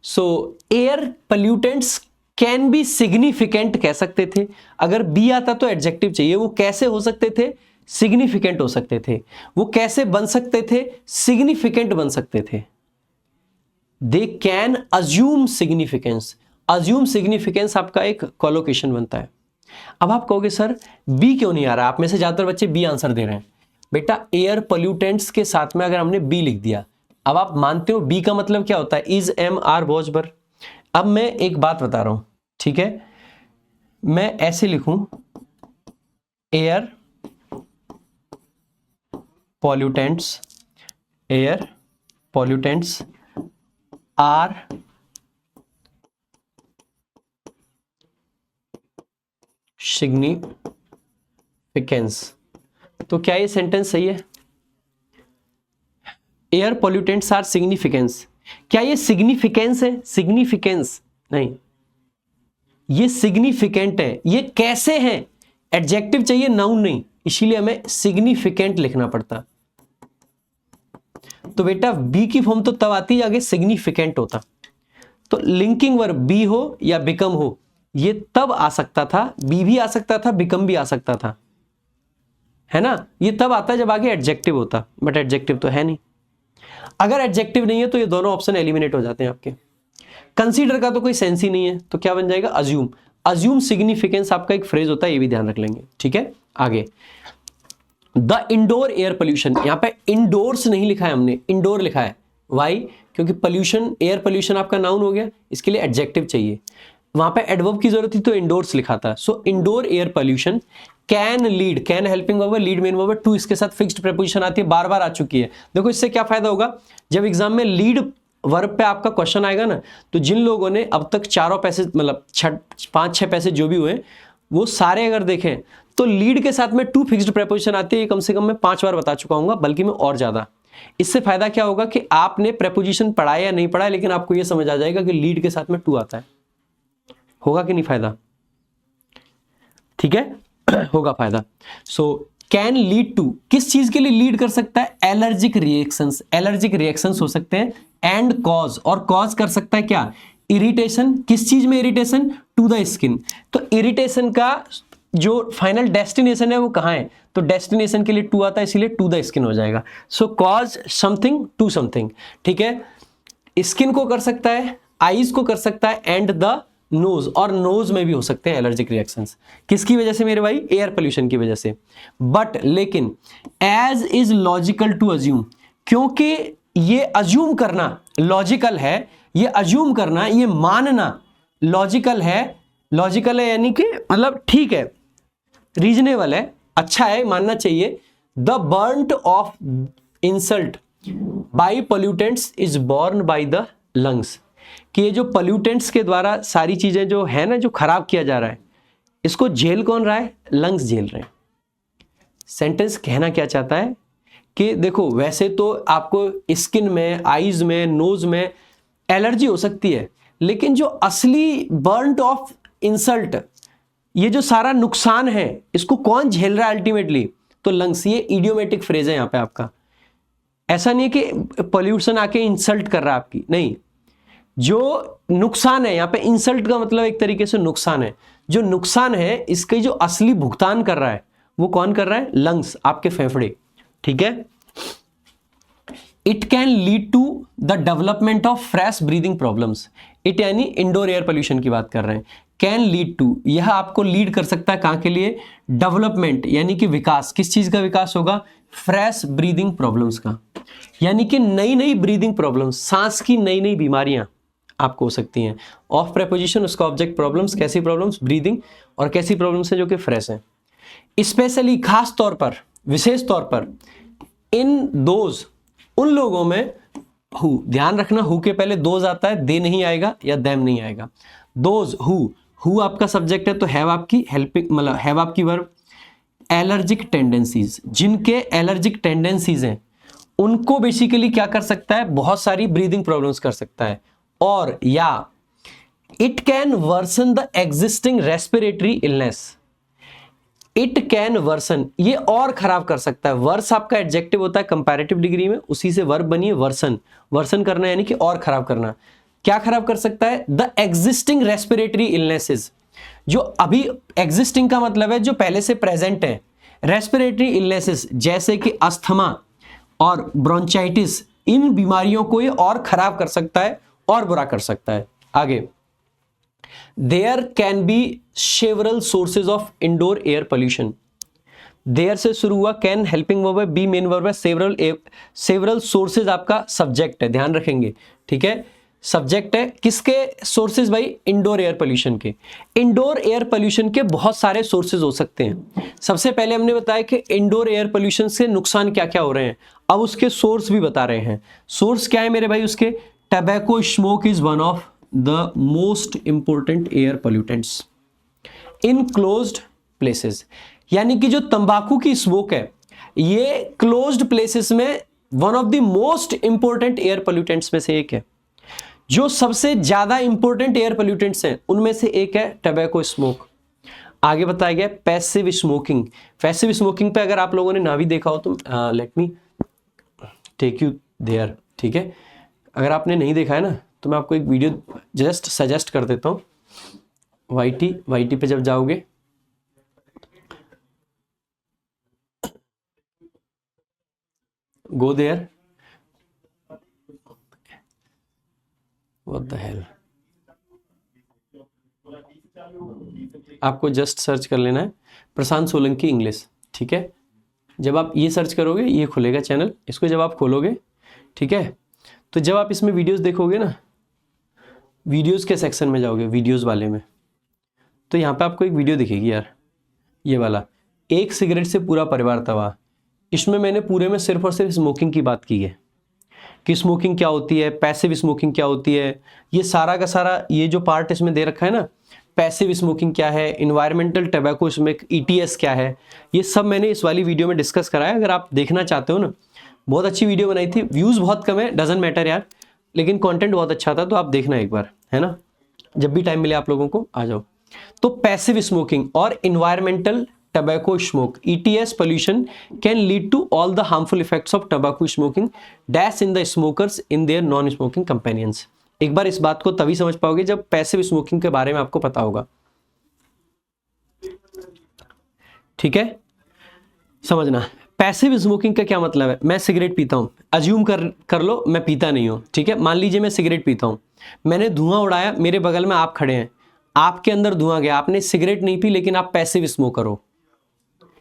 सो air pollutants can be significant कह सकते थे। अगर बी आता तो एडजेक्टिव चाहिए। वो कैसे हो सकते थे? सिग्निफिकेंट हो सकते थे। वो कैसे बन सकते थे? सिग्निफिकेंट बन सकते थे। They can assume significance. Assume significance आपका एक कोलोकेशन बनता है। अब आप कहोगे सर बी क्यों नहीं आ रहा, आप में से ज्यादातर बच्चे बी आंसर दे रहे हैं। बेटा एयर पोल्यूटेंट्स के साथ में अगर हमने बी लिख दिया, अब आप मानते हो बी का मतलब क्या होता है, इज, एम, आर, वॉज, बर। अब मैं एक बात बता रहा हूं, ठीक है, मैं ऐसे लिखूं air pollutants, air pollutants are significance. तो क्या ये सेंटेंस सही है? एयर पोल्यूटेंट्स आर सिग्निफिकेंस, क्या ये सिग्निफिकेंस है? सिग्निफिकेंस नहीं, ये सिग्निफिकेंट है। ये कैसे हैं? एडजेक्टिव चाहिए, नाउन नहीं, इसीलिए हमें सिग्निफिकेंट लिखना पड़ता। तो बेटा बी की फॉर्म तो तब आती है आगे सिग्निफिकेंट होता। तो लिंकिंग वर्ब बी हो या बिकम हो, ये तब आ सकता था, बी भी आ सकता था, बिकम भी आ सकता था, है ना। ये तब आता है जब आगे एडजेक्टिव होता, बट एडजेक्टिव तो है नहीं। अगर एडजेक्टिव नहीं है तो ये दोनों ऑप्शन एलिमिनेट हो जाते हैं आपके। कंसीडर का तो कोई सेंस ही नहीं है, तो क्या बन जाएगा, अज्यूम। अज्यूम सिग्निफिकेंस आपका एक फ्रेज होता है, ये भी ध्यान रख लेंगे, ठीक है। आगे द इंडोर एयर पोल्यूशन, यहां पे इंडोर्स नहीं लिखा है हमने, इंडोर लिखा है। वाई? क्योंकि पोल्यूशन, एयर पोल्यूशन आपका नाउन हो गया, इसके लिए एडजेक्टिव चाहिए, वहां पे एडवर्ब की जरूरत थी तो इंडोर्स लिखा था। So indoor air pollution can lead, can helping verb, lead main verb, to इसके साथ फिक्स्ड प्रीपोजिशन आती है, बार बार आ चुकी है। देखो इससे क्या फायदा होगा, जब एग्जाम में लीड वर्ब पे आपका क्वेश्चन आएगा ना, तो जिन लोगों ने अब तक चारों पैसे, मतलब 5-6 पैसे जो भी हुए, वो सारे अगर देखें तो लीड के साथ में टू फिक्स्ड प्रीपोजिशन आती है, कम से कम मैं 5 बार बता चुका हूँ, बल्कि मैं और ज्यादा। इससे फायदा क्या होगा कि आपने प्रीपोजिशन पढ़ा या नहीं पढ़ा, लेकिन आपको यह समझ आ जाएगा कि लीड के साथ में टू आता है। होगा कि नहीं फायदा? ठीक है, होगा फायदा। सो कैन लीड टू, किस चीज के लिए लीड कर सकता है, एलर्जिक रिएक्शंस, एलर्जिक रिएक्शंस हो सकते हैं। एंड कॉज, और कॉज कर सकता है क्या, इरिटेशन। किस चीज में इरिटेशन, टू द स्किन। तो इरिटेशन का जो फाइनल डेस्टिनेशन है वो कहां है, तो डेस्टिनेशन के लिए टू आता है, इसीलिए टू द स्किन हो जाएगा। Show cause something to something, ठीक है। स्किन को कर सकता है, आईज को कर सकता है, एंड द नोज, और नोज में भी हो सकते हैं एलर्जिक रिएक्शंस। किसकी वजह से मेरे भाई, एयर पोल्यूशन की वजह से। बट लेकिन as is logical to assume, क्योंकि ये अज्यूम करना लॉजिकल है, ये अज्यूम करना, ये मानना लॉजिकल है। लॉजिकल है यानी कि मतलब ठीक है, रीजनेबल है, अच्छा है, मानना चाहिए। The burnt of insult by pollutants is born by the lungs, कि ये जो पोल्यूटेंट्स के द्वारा सारी चीजें जो है ना, जो खराब किया जा रहा है, इसको झेल कौन रहा है, लंग्स झेल रहे हैं। सेंटेंस कहना क्या चाहता है कि देखो वैसे तो आपको स्किन में, आईज में, नोज में एलर्जी हो सकती है, लेकिन जो असली बर्न्ट ऑफ इंसल्ट, ये जो सारा नुकसान है, इसको कौन झेल रहा है अल्टीमेटली, तो लंग्स। ये इडियोमेटिक फ्रेज है यहां पे आपका। ऐसा नहीं है कि पोल्यूशन आके इंसल्ट कर रहा है आपकी, नहीं, जो नुकसान है यहां पे, इंसल्ट का मतलब एक तरीके से नुकसान है, जो नुकसान है इसके जो असली भुगतान कर रहा है वो कौन कर रहा है, लंग्स, आपके फेफड़े, ठीक है। It can lead to the development of fresh breathing problems, it यानी इंडोर एयर पोल्यूशन की बात कर रहे हैं। कैन लीड टू, यह आपको लीड कर सकता है कहां के लिए, डेवलपमेंट यानी कि विकास। किस चीज का विकास होगा, फ्रेश ब्रीदिंग प्रॉब्लम्स का, यानी कि नई नई ब्रीदिंग प्रॉब्लम्स, सांस की नई नई बीमारियां आपको हो सकती हैं। ऑफ प्रेपोजिशन, उसका ऑब्जेक्ट प्रॉब्लम्स, कैसी प्रॉब्लम्स, ब्रीदिंग, और कैसी प्रॉब्लम्स है जो कि फ्रेश हैं। स्पेशली, खास तौर पर, विशेष तौर पर, इन दोज, उन लोगों में, हु, ध्यान रखना हु के पहले दोज आता है, दे नहीं आएगा या देम नहीं आएगा। दोज, हु आपका सब्जेक्ट है तो हैव आपकी हेल्पिंग, मतलब हैव आपकी वर्ब। एलर्जिक टेंडेंसीज, जिनके एलर्जिक टेंडेंसीज हैं उनको बेसिकली क्या कर सकता है, बहुत सारी ब्रीदिंग प्रॉब्लम्स कर सकता है। और या it can worsen the existing respiratory illness, it can worsen, ये और खराब कर सकता है। वर्स आपका एडजेक्टिव होता है कंपैरेटिव डिग्री में, उसी से वर्ब बनी है वर्सन। वर्सन करना यानी कि और खराब करना। क्या खराब कर सकता है, द एग्जिस्टिंग रेस्पिरेटरी इलनेसेस, जो अभी एग्जिस्टिंग का मतलब है जो पहले से प्रेजेंट है। रेस्पिरेटरी इलनेसेस जैसे कि अस्थमा और ब्रोंचाइटिस, इन बीमारियों को ये और खराब कर सकता है और बुरा कर सकता है। आगे, there can be several sources of indoor air pollution. There से शुरू हुआ, कैन हेल्पिंग वर्ब है, बी मेन वर्ब है, सेवरल सोर्सेज आपका सब्जेक्ट है, ध्यान रखेंगे, ठीक है, सब्जेक्ट है। किसके सोर्सेज भाई? इंडोर एयर पोल्यूशन के। इंडोर एयर पोल्यूशन के बहुत सारे सोर्सेज हो सकते हैं। सबसे पहले हमने बताया कि इंडोर एयर पोल्यूशन से नुकसान क्या क्या हो रहे हैं, अब उसके सोर्स भी बता रहे हैं। सोर्स क्या है मेरे भाई उसके? Tobacco smoke is one of the most important air pollutants in closed places. यानी कि जो तंबाकू की स्मोक है ये क्लोज्ड प्लेसेस में one of the most important air pollutants में से एक है। जो सबसे ज्यादा इंपॉर्टेंट एयर पोल्यूटेंट्स हैं उनमें से एक है टबैको स्मोक। आगे बताया गया पैसिव स्मोकिंग। पैसिव स्मोकिंग पे अगर आप लोगों ने ना भी देखा हो तो let me take you there, ठीक है। अगर आपने नहीं देखा है ना तो मैं आपको एक वीडियो जस्ट सजेस्ट कर देता हूँ। वाईटी पे जब जाओगे go there, what the hell, आपको जस्ट सर्च कर लेना है प्रशांत सोलंकी इंग्लिश, ठीक है। जब आप ये सर्च करोगे ये खुलेगा चैनल, इसको जब आप खोलोगे, ठीक है, तो जब आप इसमें वीडियोस देखोगे ना, वीडियोस के सेक्शन में जाओगे, वीडियोस वाले में, तो यहाँ पे आपको एक वीडियो दिखेगी यार, ये वाला, एक सिगरेट से पूरा परिवार तबाह। इसमें मैंने पूरे में सिर्फ और सिर्फ स्मोकिंग की बात की है कि स्मोकिंग क्या होती है, पैसिव स्मोकिंग क्या होती है, ये सारा का सारा ये जो पार्ट इसमें दे रखा है ना, पैसिव स्मोकिंग क्या है, इन्वायरमेंटल टबैको स्मोक ETS क्या है, ये सब मैंने इस वाली वीडियो में डिस्कस करा है। अगर आप देखना चाहते हो ना, बहुत अच्छी वीडियो बनाई थी, व्यूज़ बहुत कम है, डजंट मैटर यार, लेकिन कंटेंट बहुत अच्छा था, तो आप देखना एक बार, है ना, जब भी टाइम मिले आप लोगों को आ जाओ। तो पैसिव स्मोकिंग और environmental tobacco smoke ETS pollution can lead to all the harmful effects of tobacco smoking dash in the smokers in their non-smoking companions। एक बार इस बात को तभी समझ पाओगे जब पैसिव स्मोकिंग के बारे में आपको पता होगा, ठीक है। समझना पैसिव स्मोकिंग का क्या मतलब है। मैं सिगरेट पीता हूं, अज्यूम कर लो मैं पीता नहीं हूं, ठीक है, मान लीजिए मैं सिगरेट पीता हूं, मैंने धुआं उड़ाया, मेरे बगल में आप खड़े हैं, आपके अंदर धुआं गया, आपने सिगरेट नहीं पी लेकिन आप पैसिव स्मोकर हो,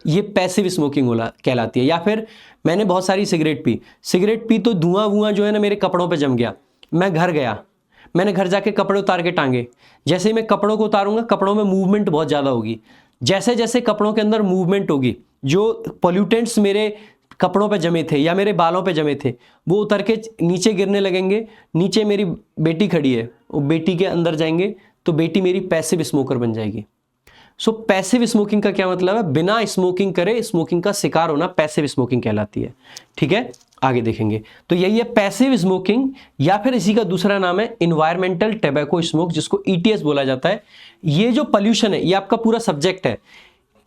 ये पैसिव स्मोकिंग कहलाती है। या फिर मैंने बहुत सारी सिगरेट पी तो धुआं जो है ना मेरे कपड़ों पे जम गया, मैं घर गया, मैंने घर जाके कपड़े उतार के टांगे, जैसे ही मैं कपड़ों को उतारूंगा कपड़ों में मूवमेंट बहुत ज़्यादा होगी, जैसे जैसे कपड़ों के अंदर मूवमेंट होगी, जो पोल्यूटेंट्स मेरे कपड़ों पे जमे थे या मेरे बालों पे जमे थे वो उतर के नीचे गिरने लगेंगे। नीचे मेरी बेटी खड़ी है, वो बेटी के अंदर जाएंगे तो बेटी मेरी पैसिव स्मोकर बन जाएगी। सो पैसिव स्मोकिंग का क्या मतलब है? बिना स्मोकिंग करे स्मोकिंग का शिकार होना पैसिव स्मोकिंग कहलाती है, ठीक है। आगे देखेंगे तो यही है पैसिव स्मोकिंग, या फिर इसी का दूसरा नाम है इन्वायरमेंटल टबैको स्मोक, जिसको ETS बोला जाता है। ये जो पोल्यूशन है ये आपका पूरा सब्जेक्ट है।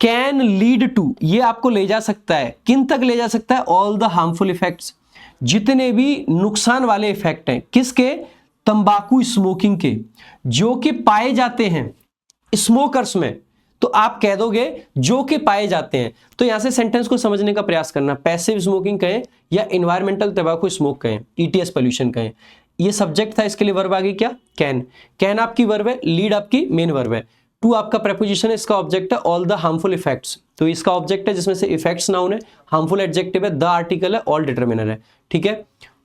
कैन लीड टू, ये आपको ले जा सकता है, किन तक ले जा सकता है? ऑल द हार्मफुल इफेक्ट्स, जितने भी नुकसान वाले इफेक्ट हैं, किसके? तंबाकू स्मोकिंग के, जो कि पाए जाते हैं स्मोकर्स में। तो आप कह दोगे जो कि पाए जाते हैं, तो यहां से सेंटेंस को समझने का प्रयास करना, पैसिव स्मोकिंग कहें या इन्वायरमेंटल टबैको स्मोक कहें, ETS पोल्यूशन कहें। ये सब्जेक्ट था, इसके लिए वर्ब आ गई क्या? कैन आपकी वर्ब है, लीड आपकी मेन वर्ब है, टू आपका प्रेपोजिशन है, इसका ऑब्जेक्ट है ऑल द हार्मफुल इफेक्ट्स, तो इसका ऑब्जेक्ट है जिसमें से इफेक्ट्स नाउन है, हार्मफुल एडजेक्टिव है, द आर्टिकल है, ऑल डिटरमिनर है, ठीक है।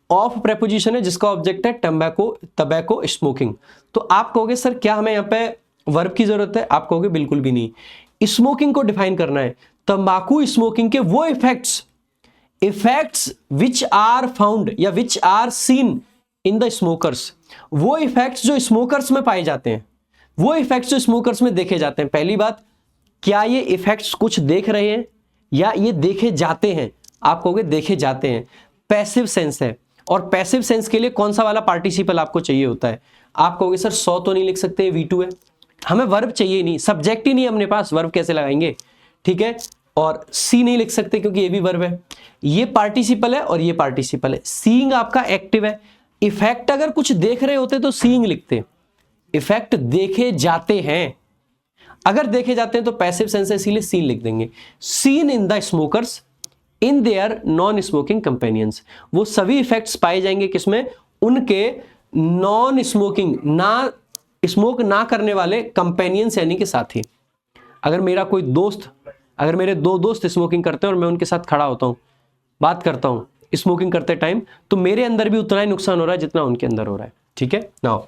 ऑफ प्रेपोजिशन है जिसका ऑब्जेक्ट है टबैको स्मोकिंग। तो आप कहोगे सर क्या हमें यहाँ पे वर्ब की जरूरत है? आप कहोगे बिल्कुल भी नहीं। स्मोकिंग को डिफाइन करना है, तंबाकू स्मोकिंग के वो इफेक्ट्स विच आर फाउंड या which are seen in the smokers, वो इफेक्ट्स जो स्मोकर्स में पाए जाते हैं, वो इफेक्ट्स जो स्मोकर्स में देखे जाते हैं। पहली बात, क्या ये इफेक्ट्स कुछ देख रहे हैं या ये देखे जाते हैं? आप कहोगे देखे जाते हैं, पैसिव सेंस है। और पैसिव सेंस के लिए कौन सा वाला पार्टिसिपल आपको चाहिए होता है? आप कहोगे सर 100 तो नहीं लिख सकते, V2 है, हमें वर्ब चाहिए नहीं, सब्जेक्ट ही नहीं अपने पास, वर्ब कैसे लगाएंगे, ठीक है। और सी नहीं लिख सकते क्योंकि ये भी वर्ब है, ये पार्टिसिपल है और ये पार्टिसिपल है। सीइंग आपका एक्टिव है। इफेक्ट अगर कुछ देख रहे होते तो सीइंग लिखते, इफेक्ट देखे जाते हैं, अगर देखे जाते हैं तो पैसिव सेंस है, इसीलिए सीन लिख देंगे। Scene in the smokers in their non smoking companions, वो सभी इफेक्ट्स पाए जाएंगे किसमें? उनके नॉन स्मोकिंग, ना स्मोक ना करने वाले कंपेनियंस यानी कि साथी। अगर मेरा कोई दोस्त, अगर मेरे 2 दोस्त स्मोकिंग करते हैं और मैं उनके साथ खड़ा होता हूं, बात करता हूं स्मोकिंग करते टाइम, तो मेरे अंदर भी उतना ही नुकसान हो रहा है जितना उनके अंदर हो रहा है। ठीक है, नाउ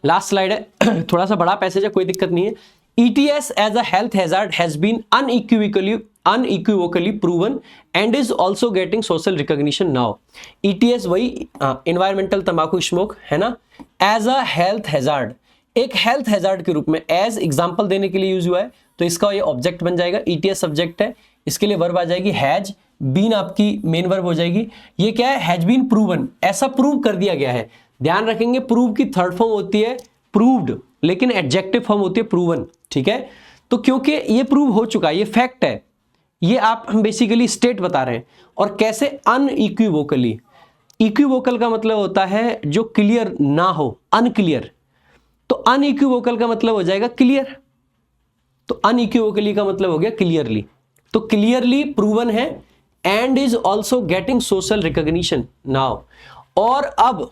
लास्ट स्लाइड है, थोड़ा सा बड़ा पैसेज है, कोई दिक्कत नहीं है। ETS as a health hazard has been unequivocally proven and is also getting social recognition now. ETS वही environmental तंबाकू स्मोक है ना, as a health hazard, एक हेल्थ हैजार्ड के रूप में एज एग्जांपल देने के लिए यूज हुआ है, तो इसका ये ऑब्जेक्ट बन जाएगा। ETS सब्जेक्ट है, इसके लिए वर्ब आ जाएगी हैज बीन, आपकी मेन वर्ब हो जाएगी। ये क्या है, हैज बीन प्रूवन, ऐसा प्रूव कर दिया गया है। ध्यान रखेंगे प्रूव की थर्ड फॉर्म होती है प्रूव्ड, लेकिन एडजेक्टिव फॉर्म होती है प्रूवन। ठीक है, तो क्योंकि ये प्रूव हो चुका है, ये फैक्ट है, ये आप हम बेसिकली स्टेट बता रहे हैं। और कैसे, अनइक्विवोकली। इक्विवोकल का मतलब होता है जो क्लियर ना हो, अनक्लियर, तो अनइक्विवोकल का मतलब हो जाएगा क्लियर, तो अनइक्विवोकली का मतलब हो गया क्लियरली। तो क्लियरली प्रूवन है and is also getting social recognition now, और अब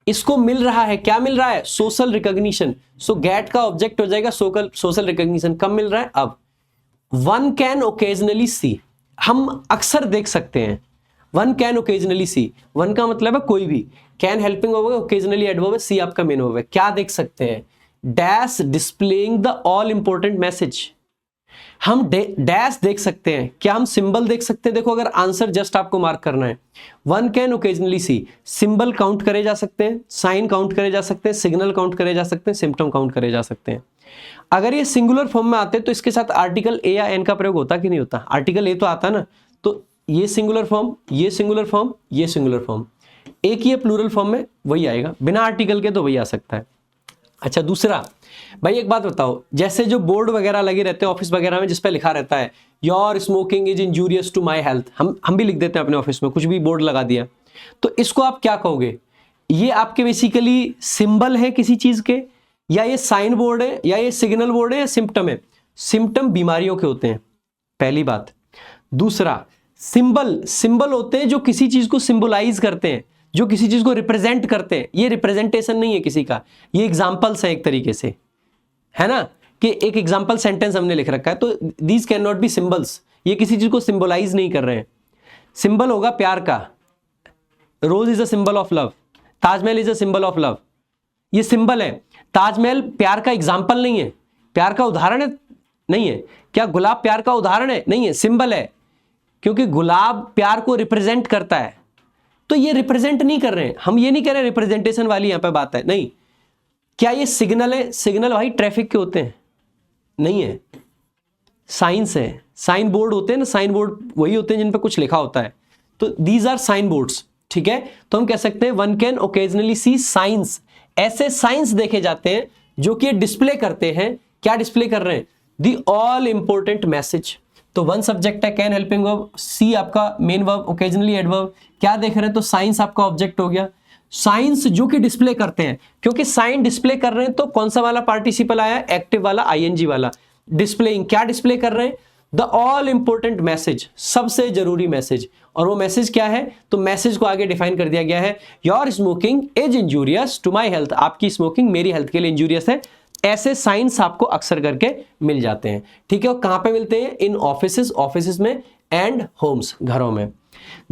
इसको मिल रहा है, क्या मिल रहा है, सोशल रिकॉग्निशन। सो गेट का ऑब्जेक्ट हो जाएगा सोशल रिकॉग्निशन। कब मिल रहा है, अब। वन कैन ओकेजनली सी, हम अक्सर देख सकते हैं। One can occasionally see, one का मतलब है कोई भी, कैन हेल्पिंग वर्ब है, ओकेजनली एडवर्ब है, सी आपका मेन वर्ब है। क्या देख सकते हैं, dash displaying the all important message. हम डैश देख सकते हैं, क्या हम सिंबल देख सकते हैं। देखो अगर आंसर जस्ट आपको मार्क करना है, one can occasionally see, symbol count करे जा सकते हैं, साइन काउंट करे जा सकते हैं, सिग्नल काउंट करे जा सकते हैं, सिम्टम काउंट करे जा सकते हैं। अगर ये सिंगुलर फॉर्म में आते हैं तो इसके साथ आर्टिकल ए या एन का प्रयोग होता कि नहीं होता, आर्टिकल ए तो आता ना, तो ये सिंगुलर फॉर्म, ये सिंगुलर फॉर्म, ये सिंगुलर फॉर्म, एक ही प्लूरल फॉर्म में वही आएगा, बिना आर्टिकल के तो वही आ सकता है। अच्छा दूसरा, भाई एक बात बताओ, जैसे जो बोर्ड वगैरह लगे रहते हैं ऑफिस वगैरह में जिस पे लिखा रहता है your smoking is injurious to my health, हम भी लिख देते हैं अपने ऑफिस में, कुछ भी बोर्ड लगा दिया, तो इसको आप क्या कहोगे, ये आपके बेसिकली सिंबल है किसी चीज के, या ये साइन बोर्ड है, या ये सिग्नल बोर्ड है, या सिम्टम है। सिम्टम बीमारियों के होते हैं, पहली बात। दूसरा, सिंबल होते हैं जो किसी चीज को सिंबलाइज करते हैं, जो किसी चीज को रिप्रेजेंट करते हैं। ये रिप्रेजेंटेशन नहीं है किसी का, ये एग्जाम्पल्स है एक तरीके से, है ना, कि एक एग्जाम्पल सेंटेंस हमने लिख रखा है, तो these can not be symbols, ये किसी चीज को सिंबलाइज नहीं कर रहे हैं। सिंबल होगा प्यार का, rose is a symbol of love, Taj Mahal is a symbol of love, ये सिंबल है। ताजमहल प्यार का एग्जाम्पल नहीं है, प्यार का उदाहरण है, नहीं है। क्या गुलाब प्यार का उदाहरण है, नहीं है, सिंबल है, क्योंकि गुलाब प्यार को रिप्रेजेंट करता है, तो ये रिप्रेजेंट नहीं कर रहे हैं, हम ये नहीं कह रहे रिप्रेजेंटेशन वाली यहां पे बात है, नहीं। क्या ये सिग्नल है, सिग्नल भाई ट्रैफिक के होते हैं, नहीं है, साइंस है, साइन बोर्ड होते हैं ना, साइन बोर्ड वही होते हैं जिन पे कुछ लिखा होता है, तो दीज आर साइन बोर्ड्स। ठीक है, तो हम कह सकते हैं one can occasionally see signs, ऐसे साइंस देखे जाते हैं जो कि डिस्प्ले करते हैं, क्या डिस्प्ले कर रहे हैं, दी ऑल इंपॉर्टेंट मैसेज। तो वन सब्जेक्ट है, कैन हेल्पिंग वर्ब, सी आपका मेन वर्ब, ओकेजनली एडवर्ब। क्या देख रहे हैं, तो साइंस आपका ऑब्जेक्ट हो गया। साइंस जो कि डिस्प्ले करते हैं, क्योंकि साइन डिस्प्ले कर रहे हैं, तो कौन सा वाला पार्टिसिपल आया, एक्टिव वाला, आईएनजी वाला। डिस्प्लेइंग, क्या डिस्प्ले कर रहे हैं, द ऑल इंपॉर्टेंट मैसेज, सबसे जरूरी मैसेज। और वो मैसेज क्या है, तो मैसेज को आगे डिफाइन कर दिया गया है, your smoking is injurious to my health, आपकी स्मोकिंग मेरी हेल्थ के लिए इंजूरियस है। ऐसे साइंस आपको अक्सर करके मिल जाते हैं। ठीक है, और कहां पे मिलते हैं, इन ऑफिसेस में, एंड होम्स, घरों में।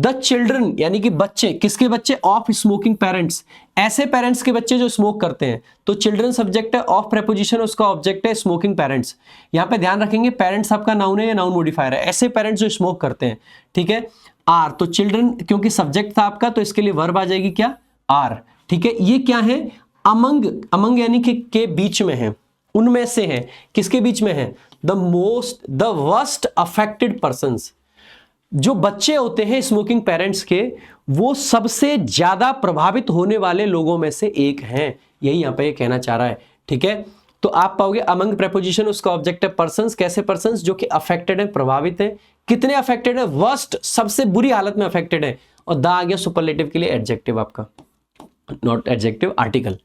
द चिल्ड्रन यानी कि बच्चे, किसके बच्चे, ऑफ स्मोकिंग पेरेंट्स, ऐसे पेरेंट्स के बच्चे जो स्मोक करते हैं। तो चिल्ड्रन सब्जेक्ट है, ऑफ प्रेपोजिशन उसका ऑब्जेक्ट है स्मोकिंग पेरेंट्स। यहां पे ध्यान रखेंगे पेरेंट्स आपका नाउन है या नाउन मॉडिफायर है, ऐसे पेरेंट्स जो स्मोक करते हैं। ठीक है, आर, तो चिल्ड्रन क्योंकि सब्जेक्ट था आपका, तो इसके लिए वर्ब आ जाएगी क्या, आर। ठीक है, ये क्या है, अमंग यानी कि के बीच में है, उनमें से है, किसके बीच में है, द वर्स्ट अफेक्टेड पर्संस, जो बच्चे होते हैं स्मोकिंग पेरेंट्स के, वो सबसे ज्यादा प्रभावित होने वाले लोगों में से एक हैं, यही यहां पे कहना चाह रहा है। ठीक है, तो आप पाओगे अमंग प्रेपोजिशन, उसका ऑब्जेक्ट है पर्संस। कैसे पर्संस, जो कि अफेक्टेड है, प्रभावित है। कितने अफेक्टेड है, वर्स्ट, सबसे बुरी हालत में अफेक्टेड है। और द आ गया सुपरलेटिव के लिए एडजेक्टिव आपका, not adjective, article.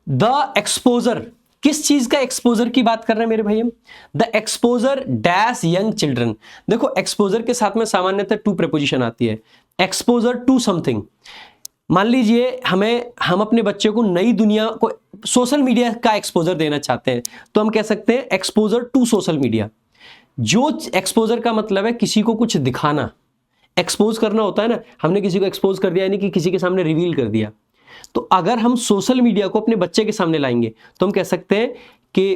The exposure, किस चीज का एक्सपोजर की बात कर रहे हैं मेरे भाई हम, the exposure dash young children. देखो एक्सपोजर के साथ में सामान्यतः टू प्रेपोजिशन आती है, एक्सपोजर टू समथिंग। मान लीजिए हम अपने बच्चे को नई दुनिया को सोशल मीडिया का एक्सपोजर देना चाहते हैं तो हम कह सकते हैं एक्सपोजर टू सोशल मीडिया। जो एक्सपोजर का मतलब है किसी को कुछ दिखाना, एक्सपोज करना होता है ना, हमने किसी को एक्सपोज कर दिया यानी कि किसी के सामने रिवील कर दिया। तो अगर हम सोशल मीडिया को अपने बच्चे के सामने लाएंगे तो हम कह सकते हैं कि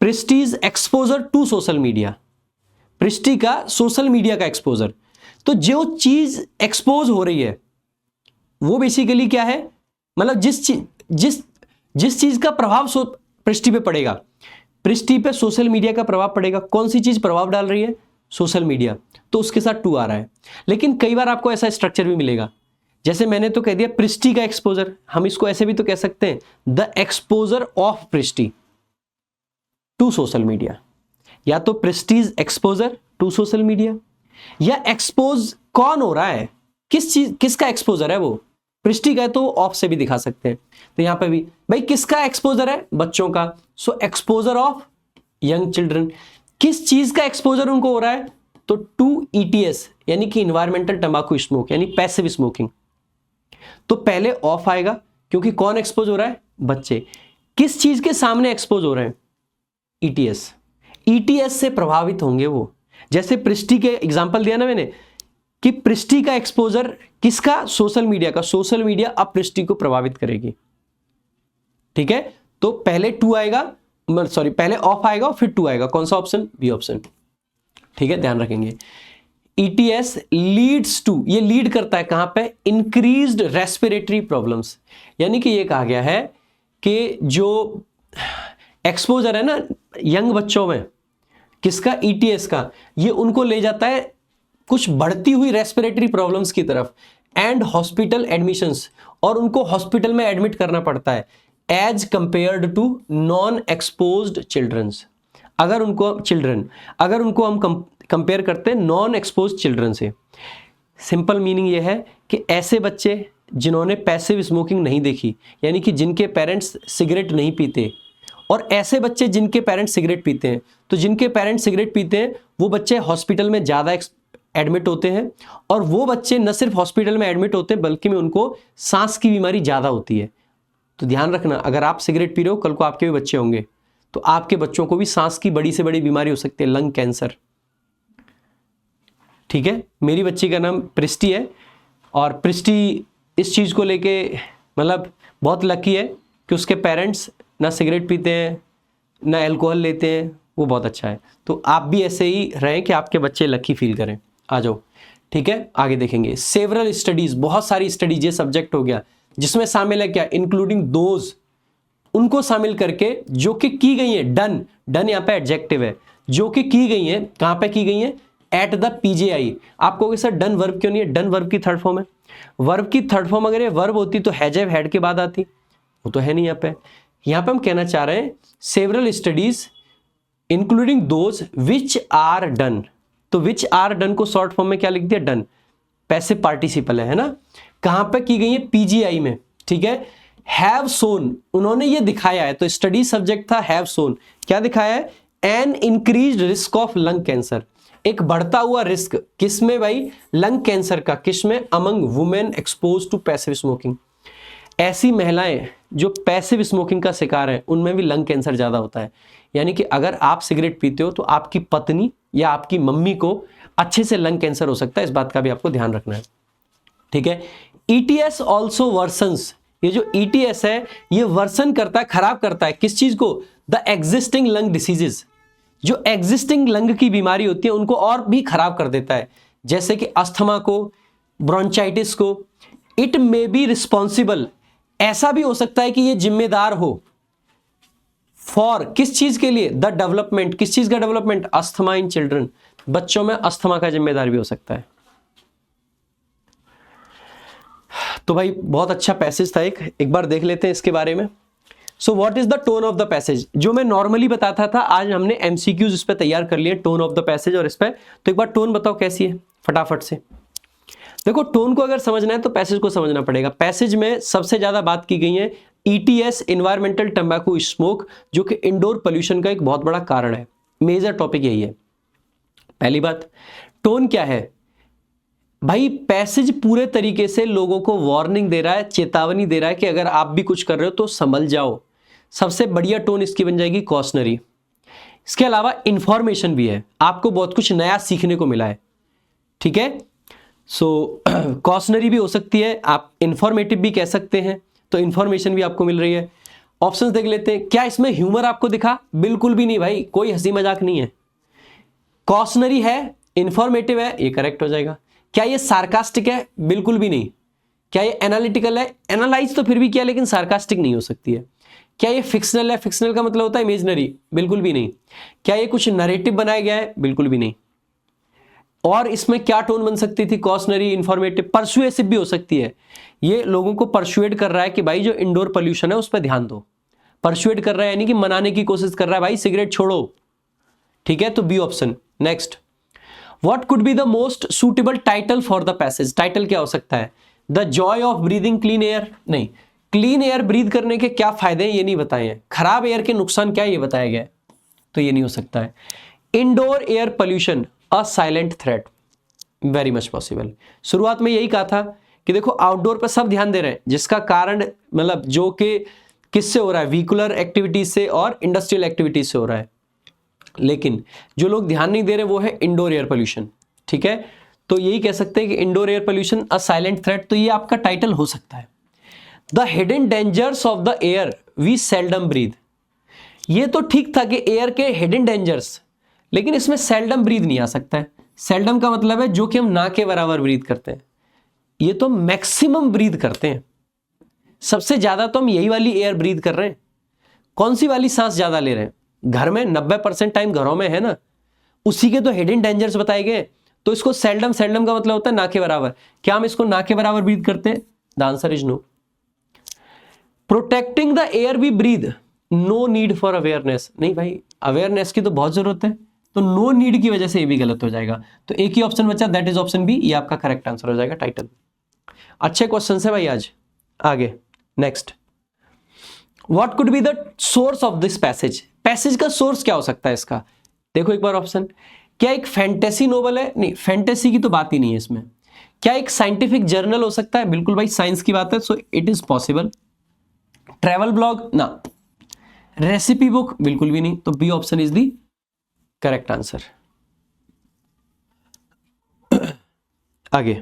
prestige exposure to social media, prestige का सोशल मीडिया का एक्सपोजर। तो जो चीज एक्सपोज हो रही है वो बेसिकली क्या है, मतलब जिस चीज का प्रभाव प्रेस्टी पे पड़ेगा, प्रेस्टी पे सोशल मीडिया का प्रभाव पड़ेगा। कौन सी चीज प्रभाव डाल रही है? सोशल मीडिया, तो उसके साथ टू आ रहा है। लेकिन कई बार आपको ऐसा स्ट्रक्चर भी मिलेगा, जैसे मैंने तो कह दिया प्रेस्टी का एक्सपोजर, हम इसको ऐसे भी तो कह सकते हैं the exposure of prestige to social media, या तो prestige exposure to social media, या एक्सपोज कौन हो रहा है, किस चीज, किसका एक्सपोजर है वो, प्रेस्टी का है तो ऑफ से भी दिखा सकते हैं। तो यहां पे भी भाई किसका एक्सपोजर है? बच्चों का, सो एक्सपोजर ऑफ यंग चिल्ड्रन। किस चीज का एक्सपोजर उनको हो रहा है? तो टू ईटीएस यानी कि इन्वायरमेंटल टंबाकू स्मोक, यानी पैसिव स्मोकिंग। तो पहले ऑफ आएगा क्योंकि कौन एक्सपोज हो रहा है? बच्चे। किस चीज के सामने एक्सपोज हो रहे हैं? ईटीएस। ईटीएस से प्रभावित होंगे वो। जैसे प्रेस्टी के एग्जांपल दिया ना मैंने कि प्रेस्टी का एक्सपोजर किसका? सोशल मीडिया का। सोशल मीडिया अब प्रेस्टी को प्रभावित करेगी, ठीक है। तो पहले टू आएगा, सॉरी पहले ऑफ आएगा और फिर टू आएगा। कौन सा ऑप्शन? बी ऑप्शन, ठीक है, ध्यान रखेंगे। ईटीएस लीड्स टू, ये लीड करता है कहां पे? Increased respiratory problems. यानी कि ये कहा गया है कि जो एक्सपोजर है ना यंग बच्चों में, किसका? ईटीएस का, ये उनको ले जाता है कुछ बढ़ती हुई रेस्पिरेटरी प्रॉब्लम्स की तरफ एंड हॉस्पिटल एडमिशंस, और उनको हॉस्पिटल में एडमिट करना पड़ता है as compared to non exposed childrens. अगर उनको हम कंपेयर करते हैं नॉन एक्सपोज्ड चिल्ड्रन से। सिंपल मीनिंग ये है कि ऐसे बच्चे जिन्होंने पैसिव स्मोकिंग नहीं देखी, यानी कि जिनके पेरेंट्स सिगरेट नहीं पीते, और ऐसे बच्चे जिनके पेरेंट्स सिगरेट पीते हैं, तो जिनके पेरेंट्स सिगरेट पीते हैं वो बच्चे हॉस्पिटल में ज़्यादा एडमिट होते हैं, और वो बच्चे न सिर्फ हॉस्पिटल में एडमिट होते हैं बल्कि में उनको सांस की बीमारी ज़्यादा होती है। तो ध्यान रखना, अगर आप सिगरेट पी रहे हो, कल को आपके भी बच्चे होंगे तो आपके बच्चों को भी सांस की बड़ी से बड़ी बीमारी हो सकती है, लंग कैंसर, ठीक है। मेरी बच्ची का नाम प्रेस्टी है, और प्रेस्टी इस चीज़ को लेके मतलब बहुत लकी है कि उसके पेरेंट्स ना सिगरेट पीते हैं ना अल्कोहल लेते हैं, वो बहुत अच्छा है। तो आप भी ऐसे ही रहें कि आपके बच्चे लकी फील करें। आ जाओ, ठीक है, आगे देखेंगे। सेवरल स्टडीज, बहुत सारी स्टडीज, ये सब्जेक्ट हो गया जिसमें शामिल है क्या? इंक्लूडिंग दोज, उनको शामिल करके जो कि की गई है, डन यहाँ पे एडजेक्टिव है, जो कि की गई है, कहां पे की गई है? At the PGI. आपको कहोगे सर डन वर्ब क्यों नहीं है? डन वर्ब की थर्ड फॉर्म है। वर्ब की थर्ड फॉर्म अगर ये वर्ब होती तो हैव हैड के बाद आती, वो तो है नहीं यहाँ पे। यहाँ पे हम कहना चाह रहे हैं several studies including those which are done. तो विच आर डन को शॉर्ट फॉर्म में क्या लिख दिया? डन, पैसिव पार्टिसिपल है ना। कहां पे की गई है? पीजीआई में, ठीक है। हैव सोन, उन्होंने ये दिखाया है, तो स्टडी सब्जेक्ट था हैव सोन। क्या दिखाया है? An increased risk of lung cancer, एक बढ़ता हुआ रिस्क, किसमें भाई? लंग कैंसर का। किसमें? Among women expose to passive smoking. ऐसी महिलाएं जो पैसिव स्मोकिंग का शिकार है उनमें भी लंग कैंसर ज्यादा होता है। यानी कि अगर आप सिगरेट पीते हो तो आपकी पत्नी या आपकी मम्मी को अच्छे से लंग कैंसर हो सकता है, इस बात का भी आपको ध्यान रखना है, ठीक है। ईटीएस ऑल्सो वर्सन्स, ये जो ईटीएस है ये वर्सन करता है, खराब करता है किस चीज को? द एग्जिस्टिंग लंग डिसीजेस, जो एग्जिस्टिंग लंग की बीमारी होती है उनको और भी खराब कर देता है, जैसे कि अस्थमा को, ब्रोंचाइटिस को। इट मे बी रिस्पॉन्सिबल, ऐसा भी हो सकता है कि ये जिम्मेदार हो फॉर, किस चीज के लिए? द डेवलपमेंट, किस चीज का डेवलपमेंट? अस्थमा इन चिल्ड्रन, बच्चों में अस्थमा का जिम्मेदार भी हो सकता है। तो भाई बहुत अच्छा पैसेज था, एक बार देख लेते हैं इसके बारे में। So what is the tone of the passage, जो मैं नॉर्मली बताता था आज हमने एमसीक्यूज इस पे तैयार कर लिए, टोन ऑफ द पैसेज और इस पे। तो एक बार टोन बताओ कैसी है फटाफट से। देखो टोन को अगर समझना है तो पैसेज को समझना पड़ेगा। पैसेज में सबसे ज्यादा बात की गई है ईटीएस, इन्वायरमेंटल टंबाकू स्मोक, जो कि इंडोर पोल्यूशन का एक बहुत बड़ा कारण है। मेजर टॉपिक यही है। पहली बात, टोन क्या है भाई? पैसेज पूरे तरीके से लोगों को वार्निंग दे रहा है, चेतावनी दे रहा है कि अगर आप भी कुछ कर रहे हो तो संभल जाओ, सबसे बढ़िया टोन इसकी बन जाएगी कॉशनरी। इसके अलावा इंफॉर्मेशन भी है, आपको बहुत कुछ नया सीखने को मिला है, ठीक है। सो कॉशनरी भी हो सकती है, आप इंफॉर्मेटिव भी कह सकते हैं, तो इंफॉर्मेशन भी आपको मिल रही है। ऑप्शंस देख लेते हैं। क्या इसमें ह्यूमर आपको दिखा? बिल्कुल भी नहीं भाई, कोई हंसी मजाक नहीं है। कॉशनरी है, इंफॉर्मेटिव है, ये करेक्ट हो जाएगा। क्या ये सार्कास्टिक है? बिल्कुल भी नहीं। क्या ये एनालिटिकल है? एनालाइज तो फिर भी किया, लेकिन सार्कास्टिक नहीं हो सकती है। क्या ये फिक्शनल है? फिक्शनल का मतलब होता है इमेजिनरी, बिल्कुल भी नहीं। क्या ये कुछ नरेटिव बनाया गया है? बिल्कुल भी नहीं। और इसमें क्या टोन बन सकती थी? कॉशनरी, इंफॉर्मेटिव, परसुएसिव भी हो सकती है। ये लोगों को परसुएड कर रहा है कि भाई जो इंडोर पोल्यूशन है उस पर ध्यान दो। परसुएड कर रहा है यानी कि मनाने की कोशिश कर रहा है, भाई सिगरेट छोड़ो, ठीक है। तो B option. Next, what could be the most suitable title for the passage? Title क्या हो सकता है? The joy of breathing clean air? नहीं, क्लीन एयर ब्रीद करने के क्या फायदे हैं ये नहीं बताए हैं। खराब एयर के नुकसान क्या है ये बताया गया है, तो ये नहीं हो सकता है। Indoor air pollution a silent threat? Very much possible. शुरुआत में यही कहा था कि देखो आउटडोर पर सब ध्यान दे रहे हैं, जिसका कारण मतलब जो कि किससे हो रहा है? व्हीकुलर एक्टिविटीज से और इंडस्ट्रियल एक्टिविटीज से हो रहा है, लेकिन जो लोग ध्यान नहीं दे रहे वो है इंडोर एयर पोल्यूशन, ठीक है। तो यही कह सकते हैं कि indoor air pollution a silent threat, तो ये आपका टाइटल हो सकता है। The hidden dangers of the air we seldom breathe? ये तो ठीक था कि एयर के हिडन डेंजर्स, लेकिन इसमें सेल्डम ब्रीथ नहीं आ सकता है। सेल्डम का मतलब है जो कि हम ना के बराबर ब्रीथ करते हैं, ये तो मैक्सिमम ब्रीथ करते हैं। सबसे ज्यादा तो हम यही वाली एयर ब्रीथ कर रहे हैं। कौन सी वाली सांस ज्यादा ले रहे हैं? घर में 90% टाइम घरों में है ना, उसी के तो हिडन डेंजर्स बताए गए। तो इसको सेल्डम, सेल्डम का मतलब होता है ना के बराबर। क्या हम इसको ना के बराबर ब्रीथ करते हैं? The answer is no. Protecting the air we breathe, no need for awareness? नहीं भाई, अवेयरनेस की तो बहुत जरूरत है, तो नो नीड की वजह से ये भी गलत हो जाएगा। तो एक ही ऑप्शन बचा, दैट इज ऑप्शन बी, ये आपका करेक्ट आंसर हो जाएगा टाइटल। अच्छे क्वेश्चन है भाई आज। आगे next, what could be the source of this passage? Passage का सोर्स क्या हो सकता है इसका? देखो एक बार ऑप्शन। क्या एक फैंटेसी नोवेल है? नहीं, फैंटेसी की तो बात ही नहीं है इसमें। क्या एक साइंटिफिक जर्नल हो सकता है? बिल्कुल भाई, साइंस की बात है, so it is possible. Travel blog? ना। Recipe book? बिल्कुल भी नहीं। तो B option is the correct answer. आगे,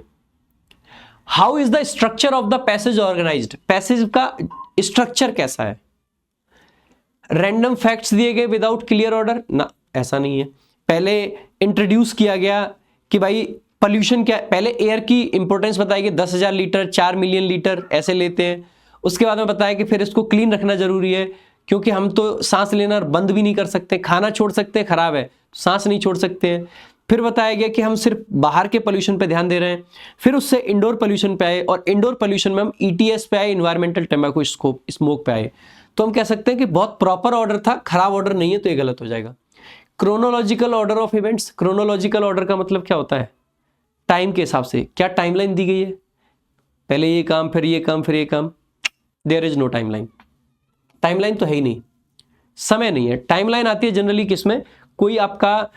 how is the structure of the passage organised? Passage का स्ट्रक्चर कैसा है? रैंडम फैक्ट्स दिए गए विदाउट क्लियर ऑर्डर? ना, ऐसा नहीं है। पहले इंट्रोड्यूस किया गया कि भाई पोल्यूशन क्या है, पहले एयर की इंपॉर्टेंस बताई गई, 10,000 लीटर, 4 मिलियन लीटर ऐसे लेते हैं। उसके बाद में बताया कि फिर इसको क्लीन रखना जरूरी है, क्योंकि हम तो सांस लेना बंद भी नहीं कर सकते, खाना छोड़ सकते हैं, खराब है, सांस नहीं छोड़ सकते हैं। फिर बताया गया कि हम सिर्फ बाहर के पोल्यूशन पे ध्यान दे रहे हैं। फिर उससे इंडोर पोल्यूशन पे आए, और इंडोर पोल्यूशन में हम ईटीएस पे आए, इन्वायरमेंटल टैम्बैको स्मोक पे आए। तो हम कह सकते हैं कि बहुत प्रॉपर ऑर्डर था, खराब ऑर्डर नहीं है, तो ये गलत हो जाएगा। Chronological order of events? Chronological order का मतलब क्या होता है? टाइम के हिसाब से। क्या टाइमलाइन दी गई है? पहले ये काम, फिर ये काम, फिर ये काम? There is no timeline. Timeline तो है ही नहीं, समय नहीं है। टाइमलाइन आती है जनरली किसमें? कोई आपका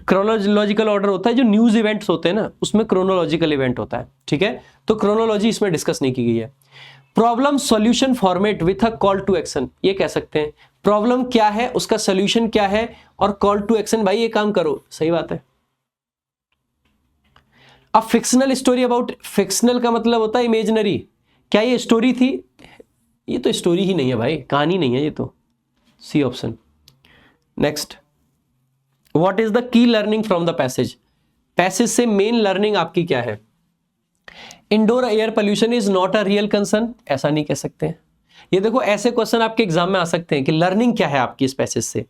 क्रोनोलॉजिकल ऑर्डर होता है, जो न्यूज इवेंट्स होते हैं ना, उसमें क्रोनोलॉजिकल इवेंट होता है, ठीक है। तो क्रोनोलॉजी इसमें डिस्कस नहीं की गई है। Problem solution format with a call to action, ये कह सकते हैं प्रॉब्लम क्या है, उसका सॉल्यूशन क्या है, और कॉल टू एक्शन, भाई ये काम करो, सही बात है। अब फिक्शनल स्टोरी अबाउट, फिक्शनल का मतलब होता है इमेजिनरी। क्या ये स्टोरी थी? ये तो स्टोरी ही नहीं है भाई, कहानी नहीं है ये तो। C option. Next, what is the key learning from the passage? Passage से मेन लर्निंग आपकी क्या है? Indoor air pollution is not a real concern? ऐसा नहीं कह सकते। ये देखो, ऐसे क्वेश्चन आपके एग्जाम में आ सकते हैं कि लर्निंग क्या है आपकी इस पैसेज से।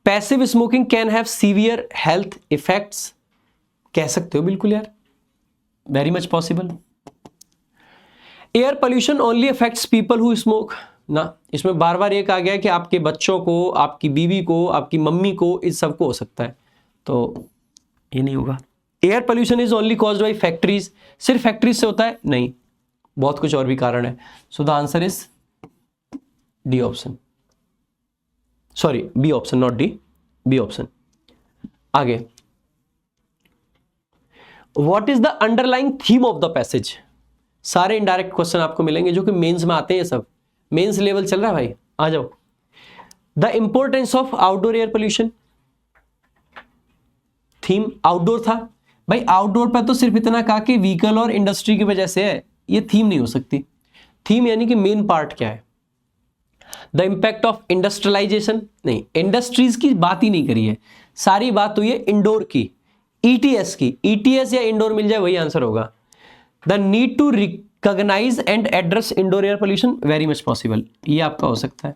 Passive smoking can have severe health effects? कह सकते हो बिल्कुल यार, very much possible. Air pollution only affects people who smoke? ना, इसमें बार बार ये कहा गया है कि आपके बच्चों को, आपकी बीवी को, आपकी मम्मी को, इस सबको हो सकता है, तो ये नहीं होगा। Air pollution is only caused by factories? सिर्फ फैक्ट्रीज से होता है? नहीं, बहुत कुछ और भी कारण है। So the answer is D option, sorry B option, not D, B option. आगे, what is the underlying theme of the passage? सारे इनडायरेक्ट क्वेश्चन आपको मिलेंगे जो कि मेंस में आते हैं। सब मेंस लेवल चल रहा है भाई, आ जाओ। The importance of outdoor air pollution, theme outdoor था भाई। आउटडोर पर तो सिर्फ इतना कहा कि व्हीकल और इंडस्ट्री की वजह से है, ये थीम नहीं हो सकती। थीम यानी कि मेन पार्ट क्या है। द इंपैक्ट ऑफ इंडस्ट्रियलाइजेशन, नहीं, इंडस्ट्रीज की बात ही नहीं करी है, सारी बात हुई है इंडोर की, ईटीएस की। ईटीएस या इंडोर मिल जाए वही आंसर होगा। The need to recognise and address indoor air pollution, very much possible, ये आपका हो सकता है।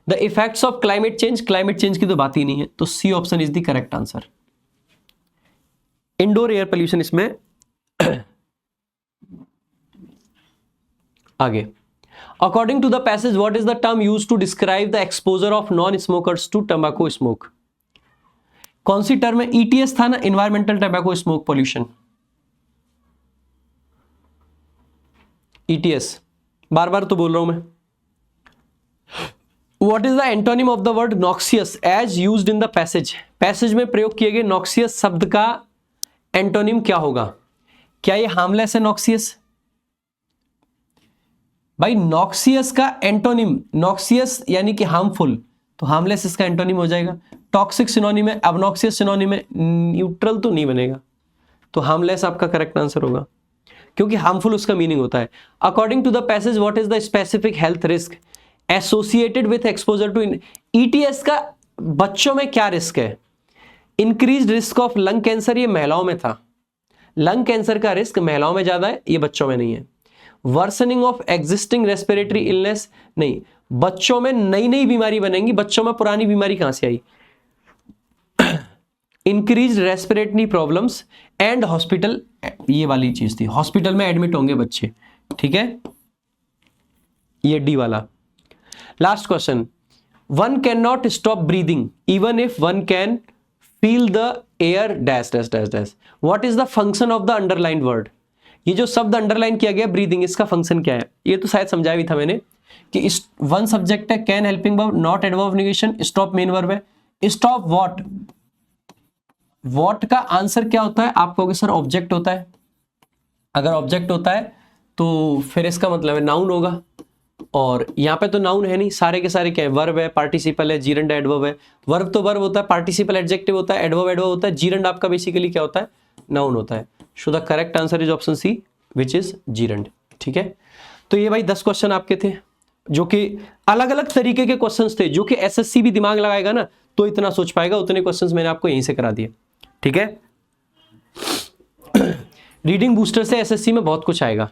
The effects of climate change, climate change की तो बात ही नहीं है, तो C option is the correct answer. Indoor air pollution इसमें आगे। According to the passage what is the term used to describe the exposure of non smokers to tobacco smoke, कौन सी टर्म है? ईटीएस था ना, environmental tobacco smoke pollution, ETS, बार बार तो बोल रहा हूं मैं। What is the antonym of the word noxious as used in the passage, passage में प्रयोग किए गए नॉक्सियस शब्द का एंटोनिम क्या होगा? क्या ये हार्मलेस है नॉक्सियस? भाई नॉक्सियस का एंटोनिम, नॉक्सियस यानी कि हार्मफुल, तो हार्मलेस इसका एंटोनिम हो जाएगा। टॉक्सिक सिनोनिम है, अबनॉक्सियस सिनोनिम है, न्यूट्रल तो नहीं बनेगा, तो हार्मलेस आपका करेक्ट आंसर होगा, क्योंकि हार्मफुल उसका मीनिंग होता है। According to the passage what is the specific health risk associated with exposure to, ETS का बच्चों में क्या रिस्क है? Increase risk of lung cancer, ये महिलाओं में था, लंग कैंसर का रिस्क महिलाओं में ज्यादा है, ये बच्चों में नहीं है। Worsening of existing respiratory illness, नहीं, बच्चों में नई नई बीमारी बनेंगी, बच्चों में पुरानी बीमारी कहां से आई? Increase respiratory problems and hospital, ये वाली चीज थी, हॉस्पिटल में एडमिट होंगे बच्चे, ठीक है, ये डी वाला। Last question, one can not stop breathing even if one can feel the air dash dash dash dash, what is the function of the underline word? ये जो शब्द अंडरलाइन किया गया ब्रीदिंग, इसका फंक्शन क्या है? ये तो शायद समझाया भी था मैंने कि इस वन सब्जेक्ट है, can helping verb, not adverb negation, stop main verb है। स्टॉप व्हाट, व्हाट का आंसर क्या होता है? आप कहोगे सर ऑब्जेक्ट होता है, अगर ऑब्जेक्ट होता है तो फिर इसका मतलब है नाउन होगा, और यहाँ पे तो नाउन है नहीं, सारे के सारे क्या है? वर्ब है, पार्टिसिपल है, जीरंड एडवर्ब है। वर्ब तो वर्ब होता है, पार्टिसिपल एडजेक्टिव होता है, एडवर्ब एडवर्ब होता है, जीरंड आपका बेसिकली क्या होता है? नाउन होता है। So the correct answer is option C which is gerund, ठीक है। तो ये भाई 10 क्वेश्चन आपके थे, जो कि अलग अलग तरीके के क्वेश्चंस थे, जो कि एसएससी भी दिमाग लगाएगा ना तो इतना सोच पाएगा, उतने क्वेश्चंस मैंने आपको यहीं से करा दिए, ठीक है। रीडिंग बूस्टर से एसएससी में बहुत कुछ आएगा,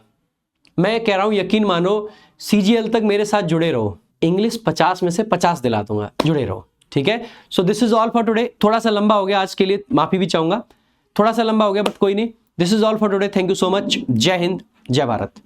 मैं कह रहा हूं, यकीन मानो, सीजीएल तक मेरे साथ जुड़े रहो, इंग्लिश 50 में से 50 दिला दूंगा, जुड़े रहो, ठीक है। So this is all for today, थोड़ा सा लंबा हो गया आज के लिए, माफी भी चाहूंगा, थोड़ा सा लंबा हो गया बट कोई नहीं, this is all for today, thank you so much, जय हिंद, जय भारत।